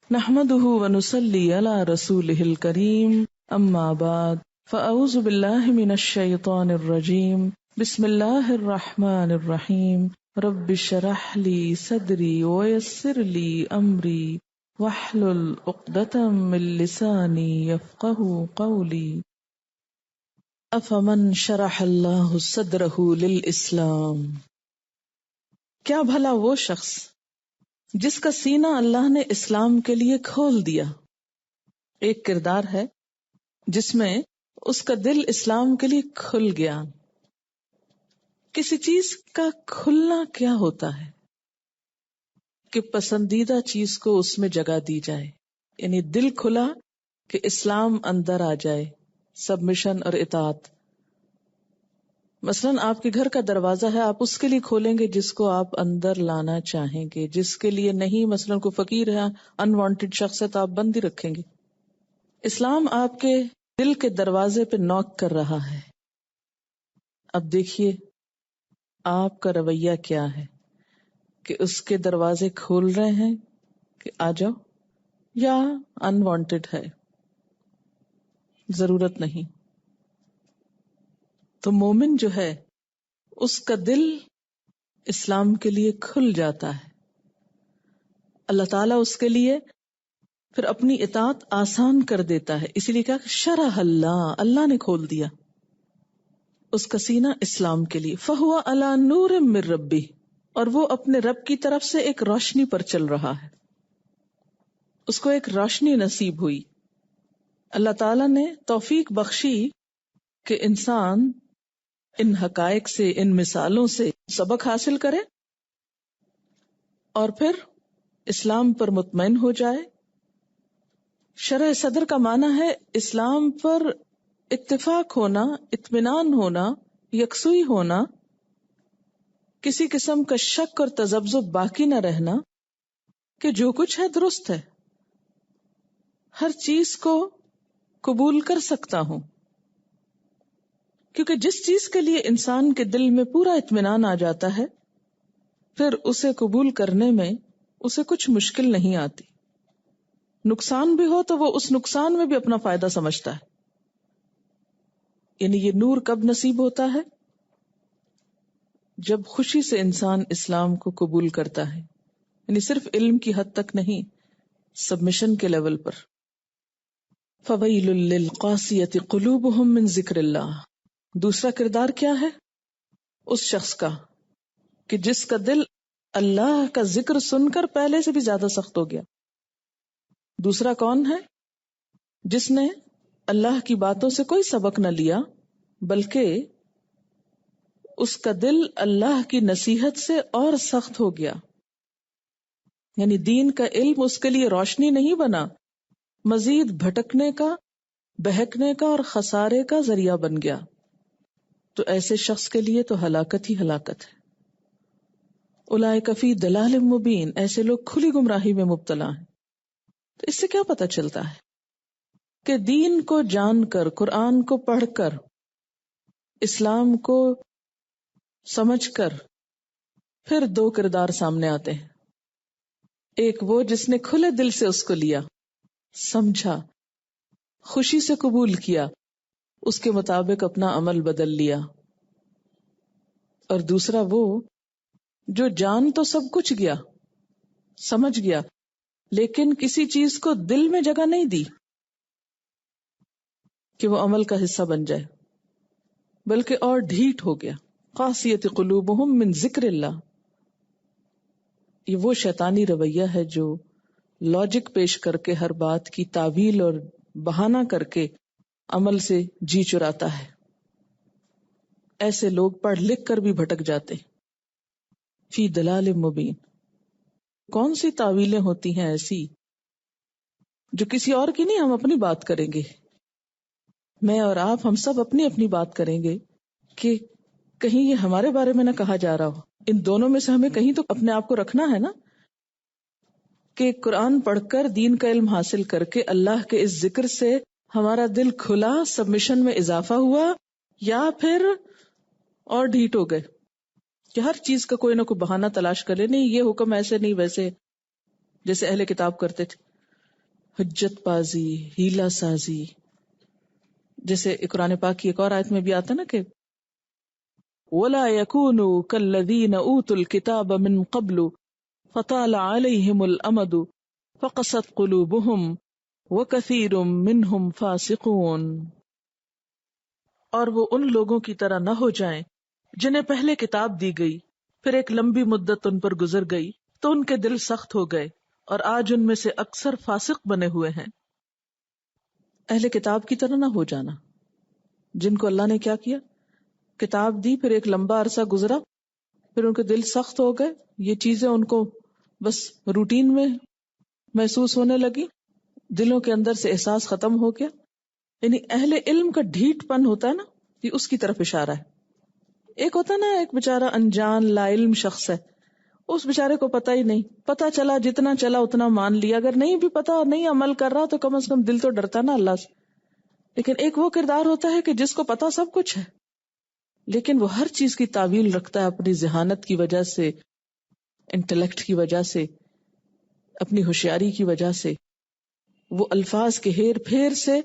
نحمده ونصلي على رسوله الكريم اما بعد فاعوذ بالله من الشيطان الرجيم بسم الله الرحمن الرحيم رب اشرح لي صدري ويسر لي امري واحلل عقدة من لساني يفقهوا قولي افمن شرح الله صدره للاسلام. کیا بھلا وہ شخص جس کا سینہ اللہ نے اسلام کے لیے کھول دیا. ایک کردار ہے جس میں اس کا دل اسلام کے لیے کھل گیا. کسی چیز کا کھلنا کیا ہوتا ہے کہ پسندیدہ چیز کو اس میں جگہ دی جائے، یعنی دل کھلا کہ اسلام اندر آ جائے، سبمیشن اور اطاعت. مثلاً آپ کے گھر کا دروازہ ہے، آپ اس کے لیے کھولیں گے جس کو آپ اندر لانا چاہیں گے، جس کے لیے نہیں. مثلاً کوئی فقیر ہے، انوانٹڈ شخص ہے، تو آپ بند ہی رکھیں گے. اسلام آپ کے دل کے دروازے پہ نوک کر رہا ہے. اب دیکھیے آپ کا رویہ کیا ہے کہ اس کے دروازے کھول رہے ہیں کہ آ جاؤ، یا انوانٹڈ ہے، ضرورت نہیں. تو مومن جو ہے اس کا دل اسلام کے لیے کھل جاتا ہے. اللہ تعالیٰ اس کے لیے پھر اپنی اطاعت آسان کر دیتا ہے. اسی لیے کہا کہ شرح اللہ نے کھول دیا اس کا سینہ اسلام کے لیے. فہو علی نور من ربی، اور وہ اپنے رب کی طرف سے ایک روشنی پر چل رہا ہے. اس کو ایک روشنی نصیب ہوئی. اللہ تعالیٰ نے توفیق بخشی کہ انسان ان حقائق سے، ان مثالوں سے سبق حاصل کرے اور پھر اسلام پر مطمئن ہو جائے. شرح صدر کا معنی ہے اسلام پر اتفاق ہونا، اطمینان ہونا، یکسوئی ہونا، کسی قسم کا شک اور تذبذب باقی نہ رہنا کہ جو کچھ ہے درست ہے، ہر چیز کو قبول کر سکتا ہوں. کیونکہ جس چیز کے لیے انسان کے دل میں پورا اطمینان آ جاتا ہے پھر اسے قبول کرنے میں اسے کچھ مشکل نہیں آتی. نقصان بھی ہو تو وہ اس نقصان میں بھی اپنا فائدہ سمجھتا ہے. یعنی یہ نور کب نصیب ہوتا ہے؟ جب خوشی سے انسان اسلام کو قبول کرتا ہے. یعنی صرف علم کی حد تک نہیں، سبمیشن کے لیول پر. فویل للقاسیۃ قلوبہم من ذکر اللہ. دوسرا کردار کیا ہے اس شخص کا کہ جس کا دل اللہ کا ذکر سن کر پہلے سے بھی زیادہ سخت ہو گیا. دوسرا کون ہے؟ جس نے اللہ کی باتوں سے کوئی سبق نہ لیا بلکہ اس کا دل اللہ کی نصیحت سے اور سخت ہو گیا. یعنی دین کا علم اس کے لیے روشنی نہیں بنا، مزید بھٹکنے کا، بہکنے کا اور خسارے کا ذریعہ بن گیا. تو ایسے شخص کے لیے تو ہلاکت ہی ہلاکت ہے. اولئک فی ضلال مبین. ایسے لوگ کھلی گمراہی میں مبتلا ہیں. تو اس سے کیا پتہ چلتا ہے کہ دین کو جان کر، قرآن کو پڑھ کر، اسلام کو سمجھ کر پھر دو کردار سامنے آتے ہیں. ایک وہ جس نے کھلے دل سے اس کو لیا، سمجھا، خوشی سے قبول کیا، اس کے مطابق اپنا عمل بدل لیا. اور دوسرا وہ جو جان تو سب کچھ گیا، سمجھ گیا، لیکن کسی چیز کو دل میں جگہ نہیں دی کہ وہ عمل کا حصہ بن جائے، بلکہ اور ڈھیٹ ہو گیا. قاسیۃ قلوبہم من ذکر اللہ. یہ وہ شیطانی رویہ ہے جو لاجک پیش کر کے ہر بات کی تعویل اور بہانہ کر کے عمل سے جی چراتا ہے. ایسے لوگ پڑھ لکھ کر بھی بھٹک جاتے. فی ضلال مبین. کون سی تعویلیں ہوتی ہیں ایسی جو کسی اور کی نہیں، ہم اپنی بات کریں گے. میں اور آپ، ہم سب اپنی اپنی بات کریں گے کہ کہیں یہ ہمارے بارے میں نہ کہا جا رہا ہو. ان دونوں میں سے ہمیں کہیں تو اپنے آپ کو رکھنا ہے نا، کہ قرآن پڑھ کر، دین کا علم حاصل کر کے اللہ کے اس ذکر سے ہمارا دل کھلا، سبمیشن میں اضافہ ہوا، یا پھر اور ڈھیٹ ہو گئے کہ ہر چیز کا کوئی نہ کوئی بہانہ تلاش کرے. نہیں، یہ حکم ایسے نہیں، ویسے، جیسے اہل کتاب کرتے تھے. حجت بازی، ہیلا سازی. جیسے قرآن پاک کی ایک اور آیت میں بھی آتا نا کہ وَلَا يَكُونُوا كَالَّذِينَ أُوتُوا الْكِتَابَ مِنْ قَبْلُ فَطَالَ عَلَيْهِمُ الْأَمَدُ فَقَسَتْ قُلُوبُهُمْ وَكَثِيرٌ مِّنْهُمْ فَاسِقُونَ. اور وہ ان لوگوں کی طرح نہ ہو جائیں جنہیں پہلے کتاب دی گئی، پھر ایک لمبی مدت ان پر گزر گئی تو ان کے دل سخت ہو گئے، اور آج ان میں سے اکثر فاسق بنے ہوئے ہیں. اہل کتاب کی طرح نہ ہو جانا، جن کو اللہ نے کیا کیا، کتاب دی، پھر ایک لمبا عرصہ گزرا، پھر ان کے دل سخت ہو گئے، یہ چیزیں ان کو بس روٹین میں محسوس ہونے لگی، دلوں کے اندر سے احساس ختم ہو گیا. یعنی اہل علم کا ڈھیٹ پن ہوتا ہے نا، یہ اس کی طرف اشارہ ہے. ایک ہوتا نا ایک بےچارا انجان لا علم شخص ہے، اس بےچارے کو پتہ ہی نہیں، پتہ چلا جتنا چلا اتنا مان لیا، اگر نہیں بھی پتہ نہیں عمل کر رہا تو کم از کم دل تو ڈرتا نا اللہ سے. لیکن ایک وہ کردار ہوتا ہے کہ جس کو پتہ سب کچھ ہے لیکن وہ ہر چیز کی تعویل رکھتا ہے اپنی ذہانت کی وجہ سے، انٹلیکٹ کی وجہ سے، اپنی ہوشیاری کی وجہ سے. وہ الفاظ کے ہیر پھیر سے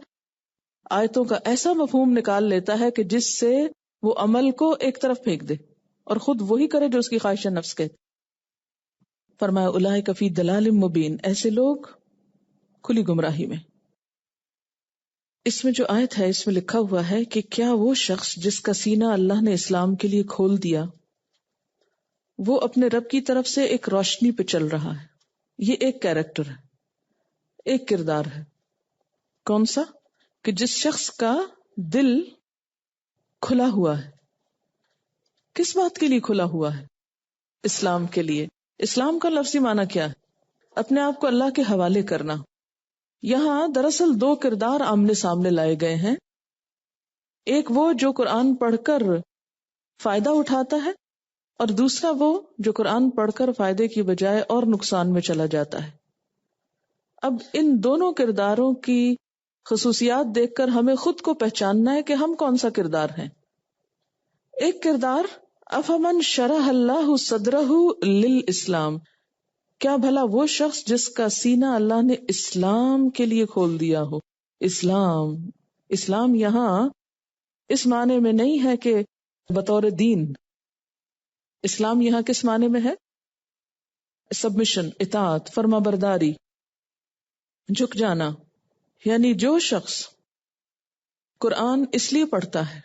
آیتوں کا ایسا مفہوم نکال لیتا ہے کہ جس سے وہ عمل کو ایک طرف پھینک دے اور خود وہی کرے جو اس کی خواہش نفس کہتے. فرمایا اولئک فی ضلال مبین، ایسے لوگ کھلی گمراہی میں. اس میں جو آیت ہے اس میں لکھا ہوا ہے کہ کیا وہ شخص جس کا سینہ اللہ نے اسلام کے لیے کھول دیا وہ اپنے رب کی طرف سے ایک روشنی پہ چل رہا ہے. یہ ایک کیریکٹر ہے، ایک کردار ہے. کون سا؟ کہ جس شخص کا دل کھلا ہوا ہے. کس بات کے لیے کھلا ہوا ہے؟ اسلام کے لیے. اسلام کا لفظی معنی کیا ہے؟ اپنے آپ کو اللہ کے حوالے کرنا. یہاں دراصل دو کردار آمنے سامنے لائے گئے ہیں. ایک وہ جو قرآن پڑھ کر فائدہ اٹھاتا ہے، اور دوسرا وہ جو قرآن پڑھ کر فائدے کی بجائے اور نقصان میں چلا جاتا ہے. اب ان دونوں کرداروں کی خصوصیات دیکھ کر ہمیں خود کو پہچاننا ہے کہ ہم کون سا کردار ہیں. ایک کردار افمن شرح اللہ صدرہ للاسلام، کیا بھلا وہ شخص جس کا سینہ اللہ نے اسلام کے لیے کھول دیا ہو. اسلام یہاں اس معنی میں نہیں ہے کہ بطور دین. اسلام یہاں کس معنی میں ہے؟ سبمیشن، اطاعت، فرما برداری، جھک جانا. یعنی جو شخص قرآن اس لیے پڑھتا ہے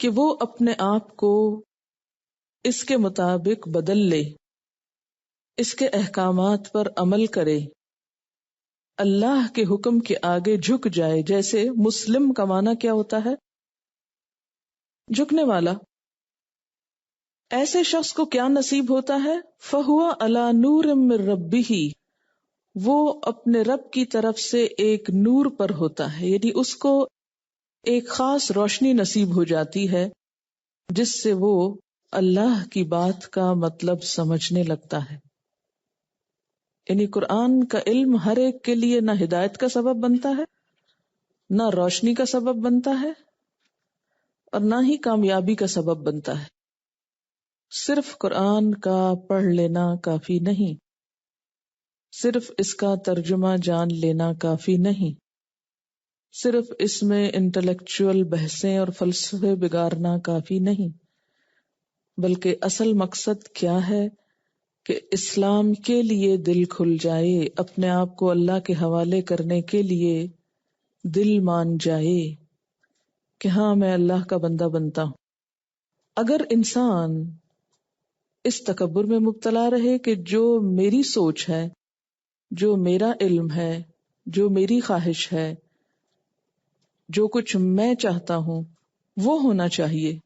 کہ وہ اپنے آپ کو اس کے مطابق بدل لے، اس کے احکامات پر عمل کرے، اللہ کے حکم کے آگے جھک جائے. جیسے مسلم کا معنی کیا ہوتا ہے؟ جھکنے والا. ایسے شخص کو کیا نصیب ہوتا ہے؟ فَهُوَ عَلَى نُورٍ مِّن رَبِّهِ، وہ اپنے رب کی طرف سے ایک نور پر ہوتا ہے. یعنی اس کو ایک خاص روشنی نصیب ہو جاتی ہے جس سے وہ اللہ کی بات کا مطلب سمجھنے لگتا ہے. یعنی قرآن کا علم ہر ایک کے لیے نہ ہدایت کا سبب بنتا ہے، نہ روشنی کا سبب بنتا ہے، اور نہ ہی کامیابی کا سبب بنتا ہے. صرف قرآن کا پڑھ لینا کافی نہیں، صرف اس کا ترجمہ جان لینا کافی نہیں، صرف اس میں انٹلیکچوئل بحثیں اور فلسفے بگارنا کافی نہیں، بلکہ اصل مقصد کیا ہے کہ اسلام کے لیے دل کھل جائے، اپنے آپ کو اللہ کے حوالے کرنے کے لیے دل مان جائے کہ ہاں میں اللہ کا بندہ بنتا ہوں. اگر انسان اس تکبر میں مبتلا رہے کہ جو میری سوچ ہے، جو میرا علم ہے، جو میری خواہش ہے، جو کچھ میں چاہتا ہوں وہ ہونا چاہیے،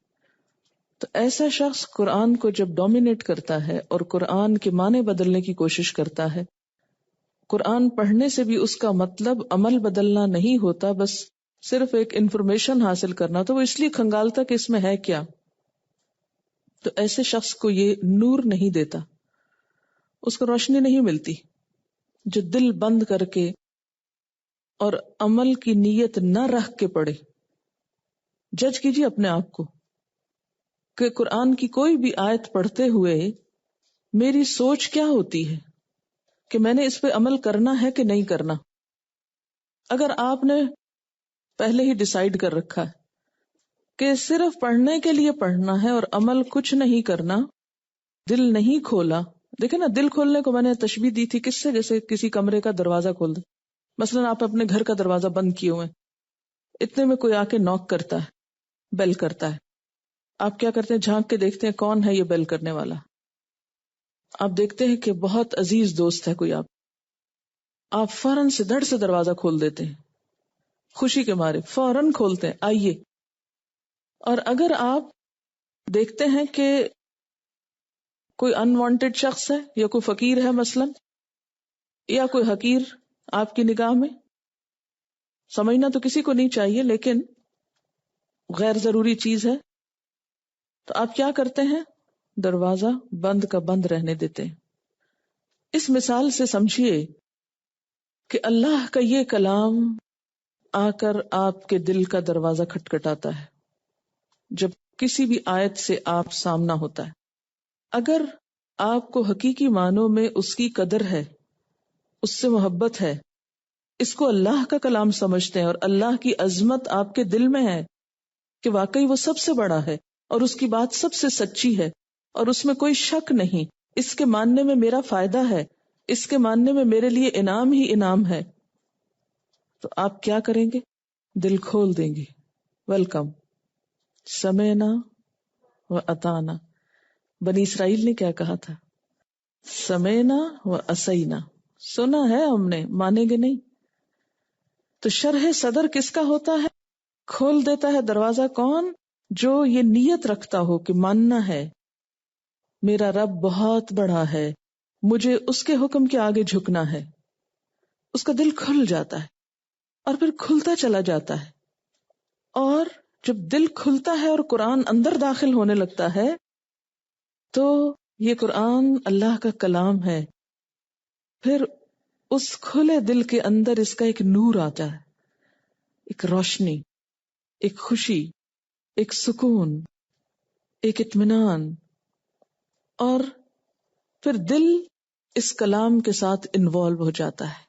تو ایسا شخص قرآن کو جب ڈومینیٹ کرتا ہے اور قرآن کے معنی بدلنے کی کوشش کرتا ہے، قرآن پڑھنے سے بھی اس کا مطلب عمل بدلنا نہیں ہوتا، بس صرف ایک انفارمیشن حاصل کرنا، تو وہ اس لیے کھنگالتا کہ اس میں ہے کیا. تو ایسے شخص کو یہ نور نہیں دیتا، اس کو روشنی نہیں ملتی. جو دل بند کر کے اور عمل کی نیت نہ رکھ کے پڑھے. جج کیجیے اپنے آپ کو کہ قرآن کی کوئی بھی آیت پڑھتے ہوئے میری سوچ کیا ہوتی ہے کہ میں نے اس پہ عمل کرنا ہے کہ نہیں کرنا. اگر آپ نے پہلے ہی ڈیسائیڈ کر رکھا ہے کہ صرف پڑھنے کے لیے پڑھنا ہے اور عمل کچھ نہیں کرنا، دل نہیں کھولا. دیکھیں نا، دل کھولنے کو میں نے تشبیہ دی تھی کس سے؟ جیسے کسی کمرے کا دروازہ کھول دیں. مثلا آپ اپنے گھر کا دروازہ بند کیے ہوئے، اتنے میں کوئی آ کے نوک کرتا ہے، بیل کرتا ہے. آپ کیا کرتے ہیں؟ جھانک کے دیکھتے ہیں کون ہے یہ بیل کرنے والا. آپ دیکھتے ہیں کہ بہت عزیز دوست ہے کوئی، آپ فوراً سے دھڑ سے دروازہ کھول دیتے ہیں، خوشی کے مارے فوراً کھولتے ہیں، آئیے. اور اگر آپ دیکھتے ہیں کہ کوئی انوانٹیڈ شخص ہے یا کوئی فقیر ہے مثلا، یا کوئی حقیر آپ کی نگاہ میں، سمجھنا تو کسی کو نہیں چاہیے لیکن غیر ضروری چیز ہے، تو آپ کیا کرتے ہیں؟ دروازہ بند کا بند رہنے دیتے ہیں. اس مثال سے سمجھیے کہ اللہ کا یہ کلام آ کر آپ کے دل کا دروازہ کھٹکھٹاتا ہے جب کسی بھی آیت سے آپ سامنا ہوتا ہے. اگر آپ کو حقیقی معنوں میں اس کی قدر ہے، اس سے محبت ہے، اس کو اللہ کا کلام سمجھتے ہیں اور اللہ کی عظمت آپ کے دل میں ہے کہ واقعی وہ سب سے بڑا ہے اور اس کی بات سب سے سچی ہے اور اس میں کوئی شک نہیں، اس کے ماننے میں میرا فائدہ ہے، اس کے ماننے میں میرے لیے انعام ہی انعام ہے، تو آپ کیا کریں گے؟ دل کھول دیں گے. ویلکم، سمعنا و اطعنا. بنی اسرائیل نے کیا کہا تھا؟ سمعنا و عصینا، سنا ہے ہم نے، مانیں گے نہیں. تو شرح صدر کس کا ہوتا ہے؟ کھول دیتا ہے دروازہ کون؟ جو یہ نیت رکھتا ہو کہ ماننا ہے، میرا رب بہت بڑا ہے، مجھے اس کے حکم کے آگے جھکنا ہے. اس کا دل کھل جاتا ہے اور پھر کھلتا چلا جاتا ہے. اور جب دل کھلتا ہے اور قرآن اندر داخل ہونے لگتا ہے تو یہ قرآن اللہ کا کلام ہے. پھر اس کھلے دل کے اندر اس کا ایک نور آتا ہے، ایک روشنی، ایک خوشی، ایک سکون، ایک اطمینان. اور پھر دل اس کلام کے ساتھ انوالو ہو جاتا ہے.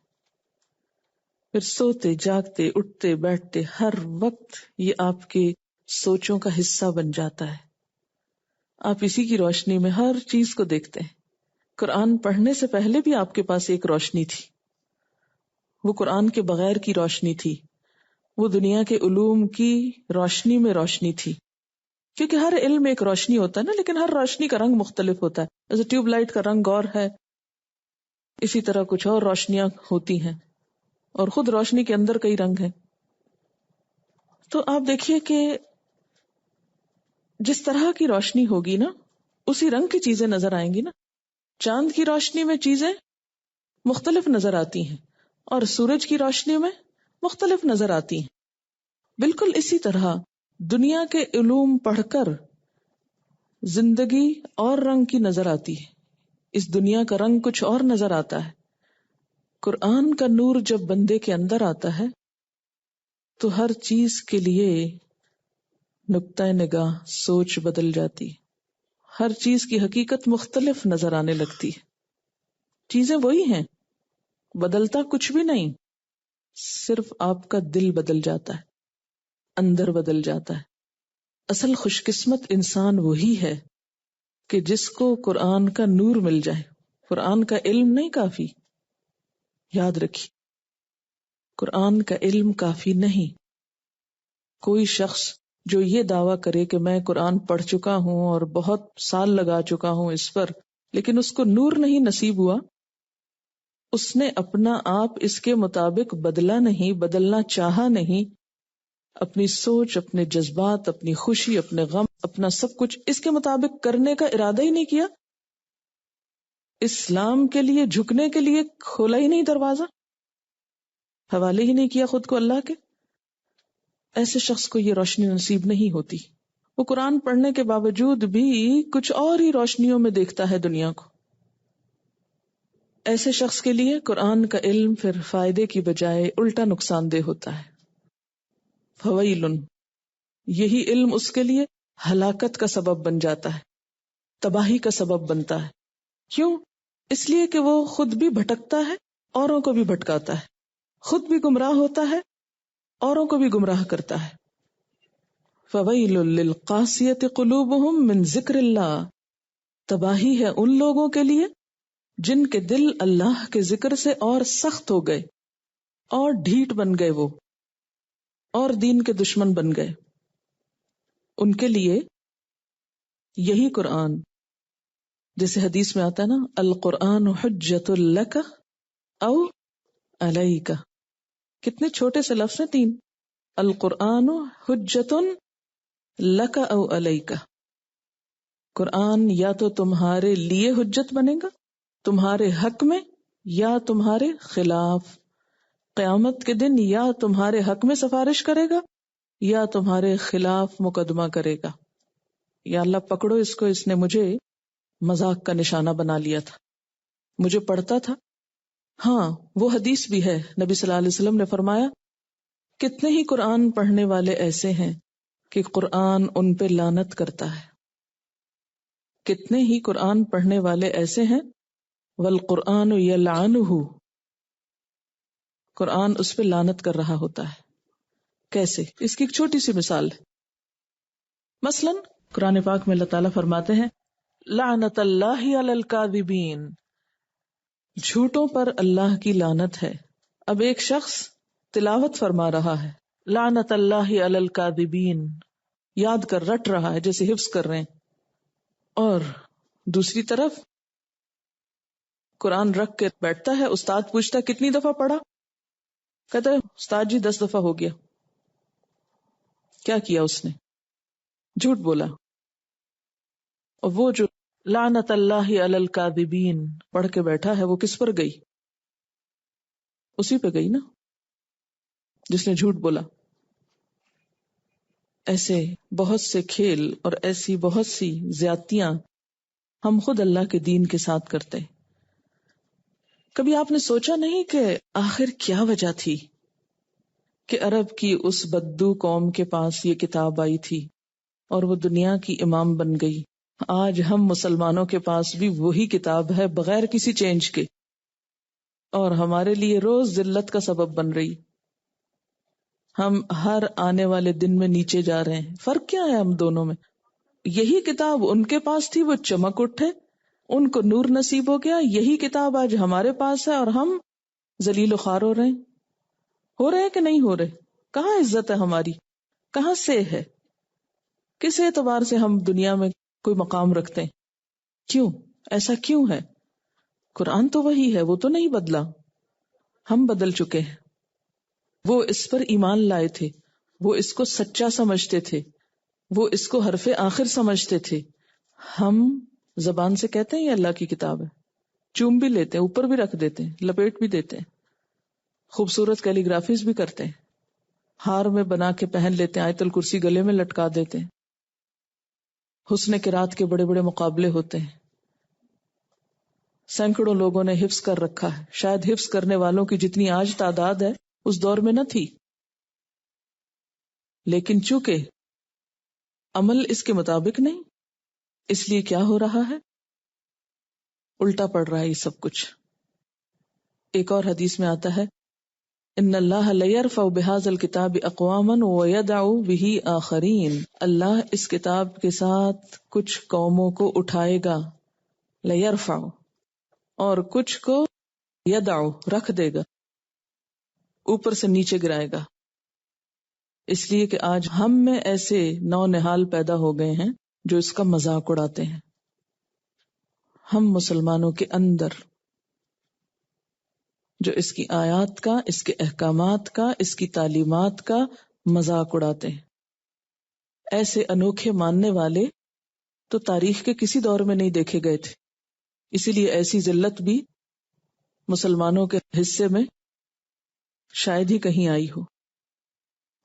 پھر سوتے جاگتے اٹھتے بیٹھتے ہر وقت یہ آپ کے سوچوں کا حصہ بن جاتا ہے. آپ اسی کی روشنی میں ہر چیز کو دیکھتے ہیں. قرآن پڑھنے سے پہلے بھی آپ کے پاس ایک روشنی تھی، وہ قرآن کے بغیر کی روشنی تھی، وہ دنیا کے علوم کی روشنی میں روشنی تھی. کیونکہ ہر علم ایک روشنی ہوتا ہے نا، لیکن ہر روشنی کا رنگ مختلف ہوتا ہے. جیسے ٹیوب لائٹ کا رنگ اور ہے، اسی طرح کچھ اور روشنیاں ہوتی ہیں، اور خود روشنی کے اندر کئی رنگ ہیں. تو آپ دیکھیے کہ جس طرح کی روشنی ہوگی نا، اسی رنگ کی چیزیں نظر آئیں گی نا. چاند کی روشنی میں چیزیں مختلف نظر آتی ہیں اور سورج کی روشنی میں مختلف نظر آتی ہیں. بالکل اسی طرح دنیا کے علوم پڑھ کر زندگی اور رنگ کی نظر آتی ہے، اس دنیا کا رنگ کچھ اور نظر آتا ہے. قرآن کا نور جب بندے کے اندر آتا ہے تو ہر چیز کے لیے نقطہ نگاہ، سوچ بدل جاتی، ہر چیز کی حقیقت مختلف نظر آنے لگتی ہے. چیزیں وہی ہیں، بدلتا کچھ بھی نہیں، صرف آپ کا دل بدل جاتا ہے، اندر بدل جاتا ہے. اصل خوش قسمت انسان وہی ہے کہ جس کو قرآن کا نور مل جائے. قرآن کا علم نہیں کافی، یاد رکھیے، قرآن کا علم کافی نہیں. کوئی شخص جو یہ دعویٰ کرے کہ میں قرآن پڑھ چکا ہوں اور بہت سال لگا چکا ہوں اس پر، لیکن اس کو نور نہیں نصیب ہوا، اس نے اپنا آپ اس کے مطابق بدلا نہیں، بدلنا چاہا نہیں. اپنی سوچ، اپنے جذبات، اپنی خوشی، اپنے غم، اپنا سب کچھ اس کے مطابق کرنے کا ارادہ ہی نہیں کیا. اسلام کے لیے جھکنے کے لیے کھولا ہی نہیں دروازہ، حوالے ہی نہیں کیا خود کو اللہ کے. ایسے شخص کو یہ روشنی نصیب نہیں ہوتی. وہ قرآن پڑھنے کے باوجود بھی کچھ اور ہی روشنیوں میں دیکھتا ہے دنیا کو. ایسے شخص کے لیے قرآن کا علم پھر فائدے کی بجائے الٹا نقصان دہ ہوتا ہے. فویل، یہی علم اس کے لیے ہلاکت کا سبب بن جاتا ہے، تباہی کا سبب بنتا ہے. کیوں؟ اس لیے کہ وہ خود بھی بھٹکتا ہے، اوروں کو بھی بھٹکاتا ہے. خود بھی گمراہ ہوتا ہے، اوروں کو بھی گمراہ کرتا ہے. فویل للقاسیۃ قلوبہم من ذکر اللہ، تباہی ہے ان لوگوں کے لیے جن کے دل اللہ کے ذکر سے اور سخت ہو گئے اور ڈھیٹ بن گئے، وہ اور دین کے دشمن بن گئے. ان کے لیے یہی قرآن، جیسے حدیث میں آتا ہے نا، القرآن حجت لک او علیک. کتنے چھوٹے سے لفظ ہیں، 3. القرآن حجت لک او علیک. قرآن یا تو تمہارے لیے حجت بنے گا، تمہارے حق میں یا تمہارے خلاف. قیامت کے دن یا تمہارے حق میں سفارش کرے گا یا تمہارے خلاف مقدمہ کرے گا. یا اللہ پکڑو اس کو، اس نے مجھے مذاق کا نشانہ بنا لیا تھا، مجھے پڑھتا تھا. ہاں وہ حدیث بھی ہے، نبی صلی اللہ علیہ وسلم نے فرمایا کتنے ہی قرآن پڑھنے والے ایسے ہیں کہ قرآن ان پہ لعنت کرتا ہے. کتنے ہی قرآن پڑھنے والے ایسے ہیں والقرآن یلعنہ، قرآن اس پہ لعنت کر رہا ہوتا ہے. کیسے؟ اس کی ایک چھوٹی سی مثال ہے. مثلا قرآن پاک میں اللہ تعالیٰ فرماتے ہیں لعنت اللہ علی الکاذبین، جھوٹوں پر اللہ کی لعنت ہے. اب ایک شخص تلاوت فرما رہا ہے لعنت اللہ علی الکاذبین، یاد کر رٹ رہا ہے جیسے حفظ کر رہے ہیں، اور دوسری طرف قرآن رکھ کے بیٹھتا ہے. استاد پوچھتا کتنی دفعہ پڑھا؟ کہتا ہے استاد جی 10 دفعہ ہو گیا. کیا کیا اس نے؟ جھوٹ بولا. اور وہ جو لعنت اللہ علی الکاذبین پڑھ کے بیٹھا ہے وہ کس پر گئی؟ اسی پہ گئی نا جس نے جھوٹ بولا. ایسے بہت سے کھیل اور ایسی بہت سی زیادتیاں ہم خود اللہ کے دین کے ساتھ کرتے. کبھی آپ نے سوچا نہیں کہ آخر کیا وجہ تھی کہ عرب کی اس بدو قوم کے پاس یہ کتاب آئی تھی اور وہ دنیا کی امام بن گئی؟ آج ہم مسلمانوں کے پاس بھی وہی کتاب ہے بغیر کسی چینج کے، اور ہمارے لیے روز ذلت کا سبب بن رہی. ہم ہر آنے والے دن میں نیچے جا رہے ہیں. فرق کیا ہے ہم دونوں میں؟ یہی کتاب ان کے پاس تھی، وہ چمک اٹھے، ان کو نور نصیب ہو گیا. یہی کتاب آج ہمارے پاس ہے اور ہم ذلیل و خوار ہو رہے ہیں کہ نہیں ہو رہے؟ کہاں عزت ہے ہماری؟ کہاں سے ہے؟ کس اعتبار سے ہم دنیا میں کوئی مقام رکھتے ہیں؟ کیوں ایسا کیوں ہے؟ قرآن تو وہی ہے، وہ تو نہیں بدلا. ہم بدل چکے ہیں. وہ اس پر ایمان لائے تھے، وہ اس کو سچا سمجھتے تھے، وہ اس کو حرف آخر سمجھتے تھے. ہم زبان سے کہتے ہیں یہ اللہ کی کتاب ہے، چوم بھی لیتے ہیں، اوپر بھی رکھ دیتے ہیں، لپیٹ بھی دیتے ہیں، خوبصورت کیلی گرافیز بھی کرتے ہیں، ہار میں بنا کے پہن لیتے ہیں، آیت الکرسی گلے میں لٹکا دیتے ہیں. حسن قرات کے بڑے بڑے مقابلے ہوتے ہیں، سینکڑوں لوگوں نے حفظ کر رکھا ہے. شاید حفظ کرنے والوں کی جتنی آج تعداد ہے اس دور میں نہ تھی، لیکن چونکہ عمل اس کے مطابق نہیں، اس لیے کیا ہو رہا ہے؟ الٹا پڑ رہا ہے یہ سب کچھ. ایک اور حدیث میں آتا ہے ان اللہ لیرفع بہذا الکتاب اقواما ویدع بہ آخرین، اللہ اس کتاب کے ساتھ کچھ قوموں کو اٹھائے گا، لیرفع، اور کچھ کو یدع رکھ دے گا، اوپر سے نیچے گرائے گا. اس لیے کہ آج ہم میں ایسے نو نہال پیدا ہو گئے ہیں جو اس کا مذاق اڑاتے ہیں. ہم مسلمانوں کے اندر جو اس کی آیات کا، اس کے احکامات کا، اس کی تعلیمات کا مذاق اڑاتے ہیں. ایسے انوکھے ماننے والے تو تاریخ کے کسی دور میں نہیں دیکھے گئے تھے. اسی لیے ایسی ذلت بھی مسلمانوں کے حصے میں شاید ہی کہیں آئی ہو.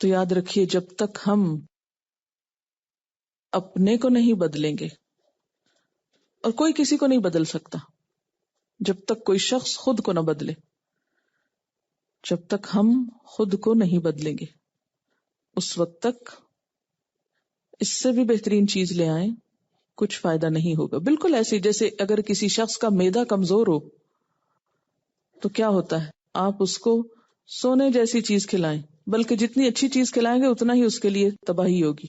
تو یاد رکھیے جب تک ہم اپنے کو نہیں بدلیں گے، اور کوئی کسی کو نہیں بدل سکتا جب تک کوئی شخص خود کو نہ بدلے، جب تک ہم خود کو نہیں بدلیں گے اس وقت تک اس سے بھی بہترین چیز لے آئیں کچھ فائدہ نہیں ہوگا. بالکل ایسے جیسے اگر کسی شخص کا معدہ کمزور ہو تو کیا ہوتا ہے، آپ اس کو سونے جیسی چیز کھلائیں، بلکہ جتنی اچھی چیز کھلائیں گے اتنا ہی اس کے لیے تباہی ہوگی،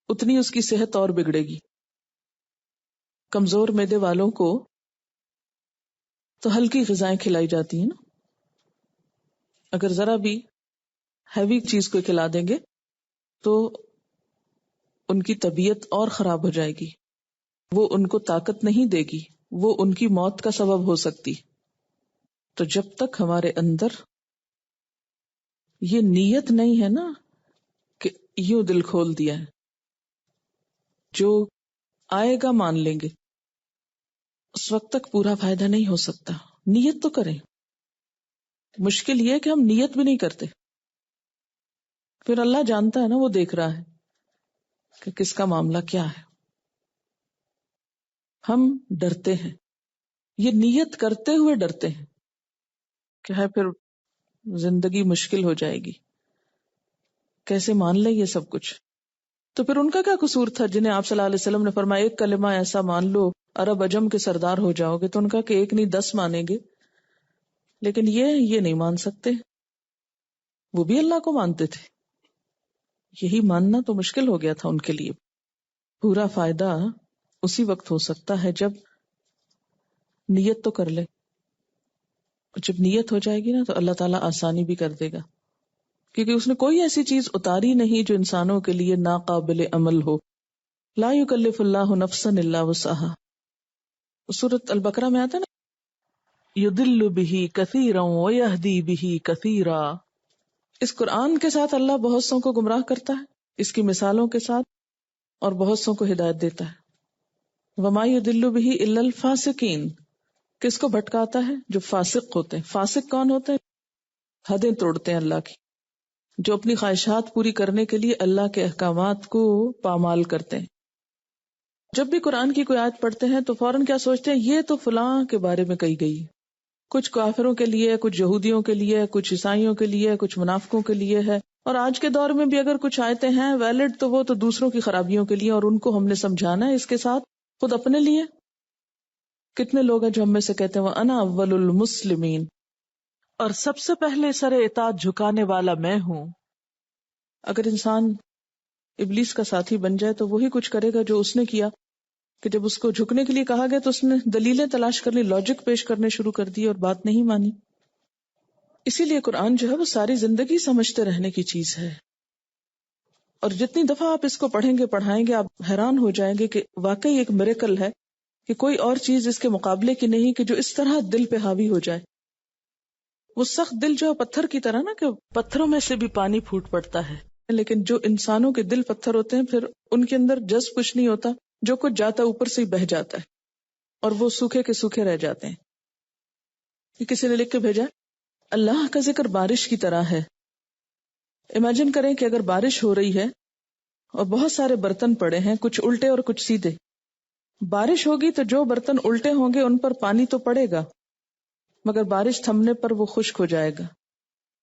اتنی اس کی صحت اور بگڑے گی۔ کمزور معدے والوں کو تو ہلکی غذائیں کھلائی جاتی ہیں نا، اگر ذرا بھی ہیوی چیز کو کھلا دیں گے تو ان کی طبیعت اور خراب ہو جائے گی، وہ ان کو طاقت نہیں دے گی، وہ ان کی موت کا سبب ہو سکتی۔ تو جب تک ہمارے اندر یہ نیت نہیں ہے نا کہ یوں دل کھول دیا ہے، جو آئے گا مان لیں گے، اس وقت تک پورا فائدہ نہیں ہو سکتا۔ نیت تو کریں، مشکل یہ ہے کہ ہم نیت بھی نہیں کرتے، پھر اللہ جانتا ہے نا، وہ دیکھ رہا ہے کہ کس کا معاملہ کیا ہے۔ ہم ڈرتے ہیں، یہ نیت کرتے ہوئے ڈرتے ہیں کہ ہے پھر زندگی مشکل ہو جائے گی، کیسے مان لے یہ سب کچھ۔ تو پھر ان کا کیا قصور تھا جنہیں آپ صلی اللہ علیہ وسلم نے فرمایا ایک کلمہ ایسا مان لو عرب عجم کے سردار ہو جاؤ گے، تو ان کا کہ ایک نہیں 10 مانیں گے، لیکن یہ نہیں مان سکتے، وہ بھی اللہ کو مانتے تھے۔ یہی ماننا تو مشکل ہو گیا تھا ان کے لیے۔ پورا فائدہ اسی وقت ہو سکتا ہے جب نیت تو کر لے، جب نیت ہو جائے گی نا تو اللہ تعالیٰ آسانی بھی کر دے گا، کیونکہ اس نے کوئی ایسی چیز اتاری نہیں جو انسانوں کے لیے ناقابل عمل ہو۔ لا یکلف اللہ نفسا الا وسعها، سورۃ البقرہ میں آتا ہے نا، یضل بہ کثیرا ویہدی بہ کثیرا۔ اس قرآن کے ساتھ اللہ بہت سوں کو گمراہ کرتا ہے، اس کی مثالوں کے ساتھ، اور بہت سوں کو ہدایت دیتا ہے۔ وما یضل بہ الا الفاسقین، کس کو بھٹکاتا ہے؟ جو فاسق ہوتے ہیں۔ فاسق کون ہوتے ہیں؟ حدیں توڑتے ہیں اللہ کی، جو اپنی خواہشات پوری کرنے کے لیے اللہ کے احکامات کو پامال کرتے ہیں۔ جب بھی قرآن کی کوئی آیت پڑھتے ہیں تو فوراً کیا سوچتے ہیں؟ یہ تو فلاں کے بارے میں کہی گئی، کچھ کافروں کے لیے، کچھ یہودیوں کے لیے، کچھ عیسائیوں کے لیے، کچھ منافقوں کے لیے ہے، اور آج کے دور میں بھی اگر کچھ آیتیں ہیں ویلڈ تو وہ تو دوسروں کی خرابیوں کے لیے، اور ان کو ہم نے سمجھانا ہے اس کے ساتھ، خود اپنے لیے۔ کتنے لوگ ہیں جو ہم میں سے کہتے ہیں وہ انا اول المسلمین، اور سب سے پہلے سر اطاعت جھکانے والا میں ہوں۔ اگر انسان ابلیس کا ساتھی بن جائے تو وہی کچھ کرے گا جو اس نے کیا، کہ جب اس کو جھکنے کے لیے کہا گیا تو اس نے دلیلیں تلاش کرنی، لاجک پیش کرنے شروع کر دی اور بات نہیں مانی۔ اسی لیے قرآن جو ہے وہ ساری زندگی سمجھتے رہنے کی چیز ہے، اور جتنی دفعہ آپ اس کو پڑھیں گے پڑھائیں گے آپ حیران ہو جائیں گے کہ واقعی ایک میریکل ہے کہ کوئی اور چیز اس کے مقابلے کی نہیں کہ جو اس طرح دل پہ حاوی ہو جائے۔ وہ سخت دل جو ہے پتھر کی طرح نا، کہ پتھروں میں سے بھی پانی پھوٹ پڑتا ہے، لیکن جو انسانوں کے دل پتھر ہوتے ہیں پھر ان کے اندر جذب کچھ نہیں ہوتا، جو کچھ جاتا اوپر سے ہی بہہ جاتا ہے، اور وہ سوکھے کے سوکھے رہ جاتے ہیں۔ یہ کسی نے لکھ کے بھیجا، اللہ کا ذکر بارش کی طرح ہے۔ امیجن کریں کہ اگر بارش ہو رہی ہے اور بہت سارے برتن پڑے ہیں، کچھ الٹے اور کچھ سیدھے، بارش ہوگی تو جو برتن الٹے ہوں گے ان پر پانی تو پڑے گا، مگر بارش تھمنے پر وہ خشک ہو جائے گا،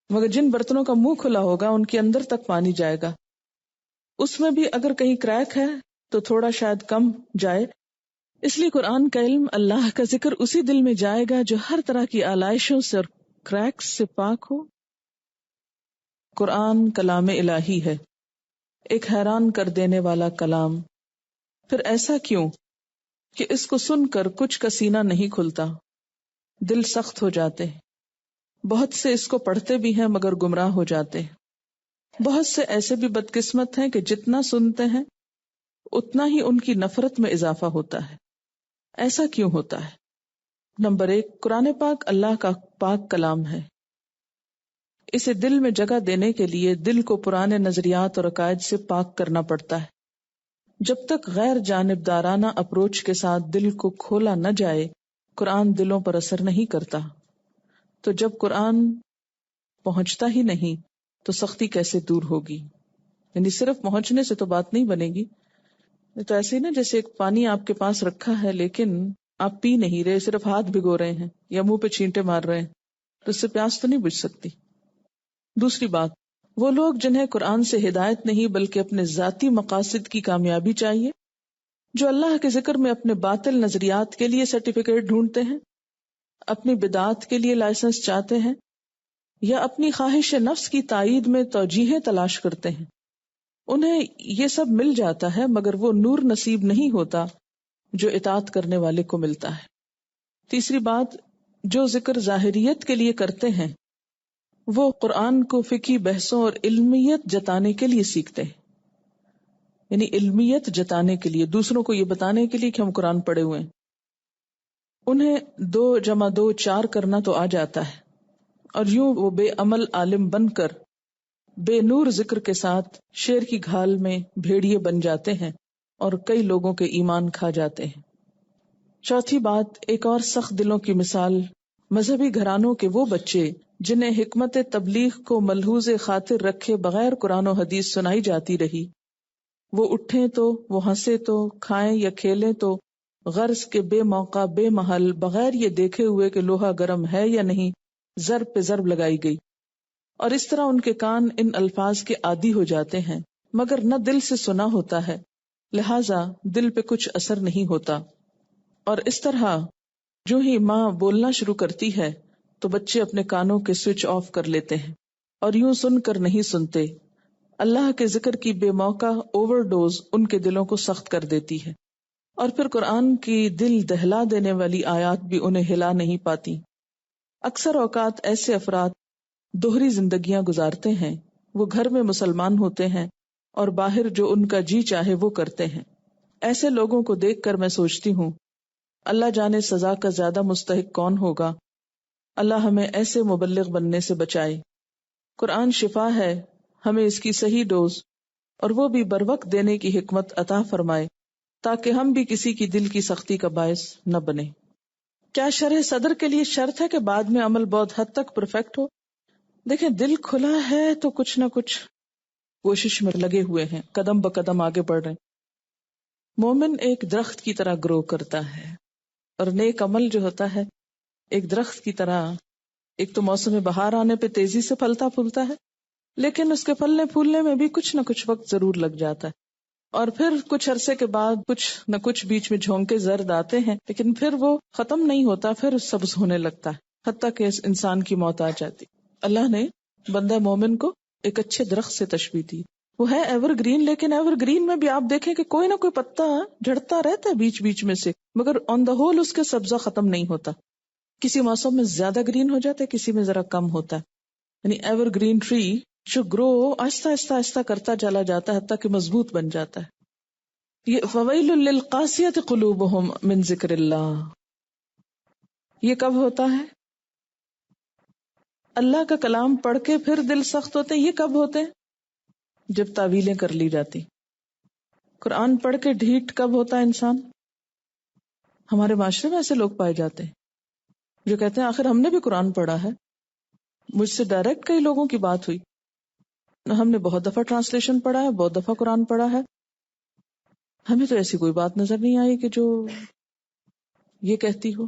مگر جن برتنوں کا منہ کھلا ہوگا ان کے اندر تک پانی جائے گا۔ اس میں بھی اگر کہیں کریک ہے تو تھوڑا شاید کم جائے۔ اس لیے قرآن کا علم، اللہ کا ذکر اسی دل میں جائے گا جو ہر طرح کی آلائشوں سے اور کریکس سے پاک ہو۔ قرآن کلام الہی ہے، ایک حیران کر دینے والا کلام۔ پھر ایسا کیوں کہ اس کو سن کر کچھ کا سینہ نہیں کھلتا، دل سخت ہو جاتے ہیں۔ بہت سے اس کو پڑھتے بھی ہیں مگر گمراہ ہو جاتے ہیں۔ بہت سے ایسے بھی بدقسمت ہیں کہ جتنا سنتے ہیں اتنا ہی ان کی نفرت میں اضافہ ہوتا ہے۔ ایسا کیوں ہوتا ہے؟ نمبر 1، قرآن پاک اللہ کا پاک کلام ہے۔ اسے دل میں جگہ دینے کے لیے دل کو پرانے نظریات اور عقائد سے پاک کرنا پڑتا ہے۔ جب تک غیر جانبدارانہ اپروچ کے ساتھ دل کو کھولا نہ جائے، قرآن دلوں پر اثر نہیں کرتا۔ تو جب قرآن پہنچتا ہی نہیں تو سختی کیسے دور ہوگی؟ یعنی صرف پہنچنے سے تو بات نہیں بنے گی۔ تو ایسے ہی نا، جیسے ایک پانی آپ کے پاس رکھا ہے لیکن آپ پی نہیں رہے، صرف ہاتھ بھگو رہے ہیں یا منہ پہ چھینٹے مار رہے ہیں، تو اس سے پیاس تو نہیں بجھ سکتی۔ دوسری بات، وہ لوگ جنہیں قرآن سے ہدایت نہیں بلکہ اپنے ذاتی مقاصد کی کامیابی چاہیے، جو اللہ کے ذکر میں اپنے باطل نظریات کے لیے سرٹیفکیٹ ڈھونڈتے ہیں، اپنی بدعات کے لیے لائسنس چاہتے ہیں، یا اپنی خواہش نفس کی تائید میں توجیہیں تلاش کرتے ہیں، انہیں یہ سب مل جاتا ہے مگر وہ نور نصیب نہیں ہوتا جو اطاعت کرنے والے کو ملتا ہے۔ تیسری بات، جو ذکر ظاہریت کے لیے کرتے ہیں وہ قرآن کو فقہی بحثوں اور علمیت جتانے کے لیے سیکھتے ہیں، یعنی علمیت جتانے کے لیے، دوسروں کو یہ بتانے کے لیے کہ ہم قرآن پڑھے ہوئے ہیں۔ انہیں 2+2=4 کرنا تو آ جاتا ہے، اور یوں وہ بے عمل عالم بن کر بے نور ذکر کے ساتھ شیر کی گھال میں بھیڑیے بن جاتے ہیں اور کئی لوگوں کے ایمان کھا جاتے ہیں۔ چوتھی بات، ایک اور سخت دلوں کی مثال مذہبی گھرانوں کے وہ بچے جنہیں حکمت تبلیغ کو ملحوظ خاطر رکھے بغیر قرآن و حدیث سنائی جاتی رہی، وہ اٹھیں تو، وہ ہنسے تو، کھائیں یا کھیلیں تو غرض کے بے موقع بے محل بغیر یہ دیکھے ہوئے کہ لوہا گرم ہے یا نہیں ضرب پہ ضرب لگائی گئی، اور اس طرح ان کے کان ان الفاظ کے عادی ہو جاتے ہیں مگر نہ دل سے سنا ہوتا ہے، لہذا دل پہ کچھ اثر نہیں ہوتا۔ اور اس طرح جو ہی ماں بولنا شروع کرتی ہے تو بچے اپنے کانوں کے سوئچ آف کر لیتے ہیں اور یوں سن کر نہیں سنتے۔ اللہ کے ذکر کی بے موقع اوور ڈوز ان کے دلوں کو سخت کر دیتی ہے، اور پھر قرآن کی دل دہلا دینے والی آیات بھی انہیں ہلا نہیں پاتی۔ اکثر اوقات ایسے افراد دوہری زندگیاں گزارتے ہیں، وہ گھر میں مسلمان ہوتے ہیں اور باہر جو ان کا جی چاہے وہ کرتے ہیں۔ ایسے لوگوں کو دیکھ کر میں سوچتی ہوں اللہ جانے سزا کا زیادہ مستحق کون ہوگا۔ اللہ ہمیں ایسے مبلغ بننے سے بچائے۔ قرآن شفا ہے، ہمیں اس کی صحیح ڈوز اور وہ بھی بروقت دینے کی حکمت عطا فرمائے تاکہ ہم بھی کسی کی دل کی سختی کا باعث نہ بنے۔ کیا شرح صدر کے لیے شرط ہے کہ بعد میں عمل بہت حد تک پرفیکٹ ہو؟ دیکھیں، دل کھلا ہے تو کچھ نہ کچھ کوشش میں لگے ہوئے ہیں، قدم بقدم آگے بڑھ رہے ہیں۔ مومن ایک درخت کی طرح گرو کرتا ہے، اور نیک عمل جو ہوتا ہے ایک درخت کی طرح، ایک تو موسم بہار آنے پہ تیزی سے پھلتا پھولتا ہے، لیکن اس کے پھلنے پھولنے میں بھی کچھ نہ کچھ وقت ضرور لگ جاتا ہے، اور پھر کچھ عرصے کے بعد کچھ نہ کچھ بیچ میں جھونکے زرد آتے ہیں، لیکن پھر وہ ختم نہیں ہوتا، پھر سبز ہونے لگتا ہے حتیٰ کہ اس انسان کی موت آ جاتی۔ اللہ نے بندہ مومن کو ایک اچھے درخت سے تشبیہ دی، وہ ہے ایور گرین، لیکن ایور گرین میں بھی آپ دیکھیں کہ کوئی نہ کوئی پتا جھڑتا رہتا ہے بیچ بیچ میں سے، مگر آن دا ہول اس کے سبزہ ختم نہیں ہوتا۔ کسی موسم میں زیادہ گرین ہو جاتا ہے، کسی میں ذرا کم ہوتا ہے، یعنی ایور گرین ٹری جو گرو آہستہ آہستہ آہستہ کرتا چلا جاتا ہے حتیٰ کہ مضبوط بن جاتا ہے۔ یہ فویل للقاسیۃ قلوبہم من ذکر اللہ، یہ کب ہوتا ہے؟ اللہ کا کلام پڑھ کے پھر دل سخت ہوتے ہیں، یہ کب ہوتے ہیں؟ جب تعویلیں کر لی جاتی۔ قرآن پڑھ کے ڈھیٹ کب ہوتا ہے انسان؟ ہمارے معاشرے میں ایسے لوگ پائے جاتے ہیں جو کہتے ہیں آخر ہم نے بھی قرآن پڑھا ہے۔ مجھ سے ڈائریکٹ کئی لوگوں کی بات ہوئی، ہم نے بہت دفعہ ٹرانسلیشن پڑھا ہے، بہت دفعہ قرآن پڑھا ہے، ہمیں تو ایسی کوئی بات نظر نہیں آئی کہ جو یہ کہتی ہو۔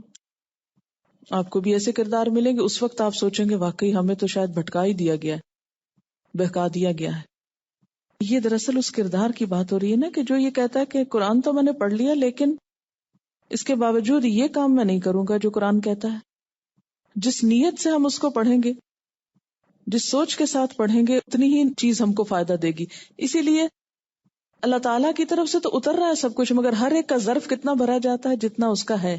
آپ کو بھی ایسے کردار ملیں گے، اس وقت آپ سوچیں گے واقعی ہمیں تو شاید بھٹکا ہی دیا گیا ہے، بہکا دیا گیا ہے۔ یہ دراصل اس کردار کی بات ہو رہی ہے نا کہ جو یہ کہتا ہے کہ قرآن تو میں نے پڑھ لیا لیکن اس کے باوجود یہ کام میں نہیں کروں گا جو قرآن کہتا ہے۔ جس نیت سے ہم اس کو پڑھیں گے، جس سوچ کے ساتھ پڑھیں گے، اتنی ہی چیز ہم کو فائدہ دے گی۔ اسی لیے اللہ تعالیٰ کی طرف سے تو اتر رہا ہے سب کچھ، مگر ہر ایک کا ظرف کتنا بھرا جاتا ہے جتنا اس کا ہے۔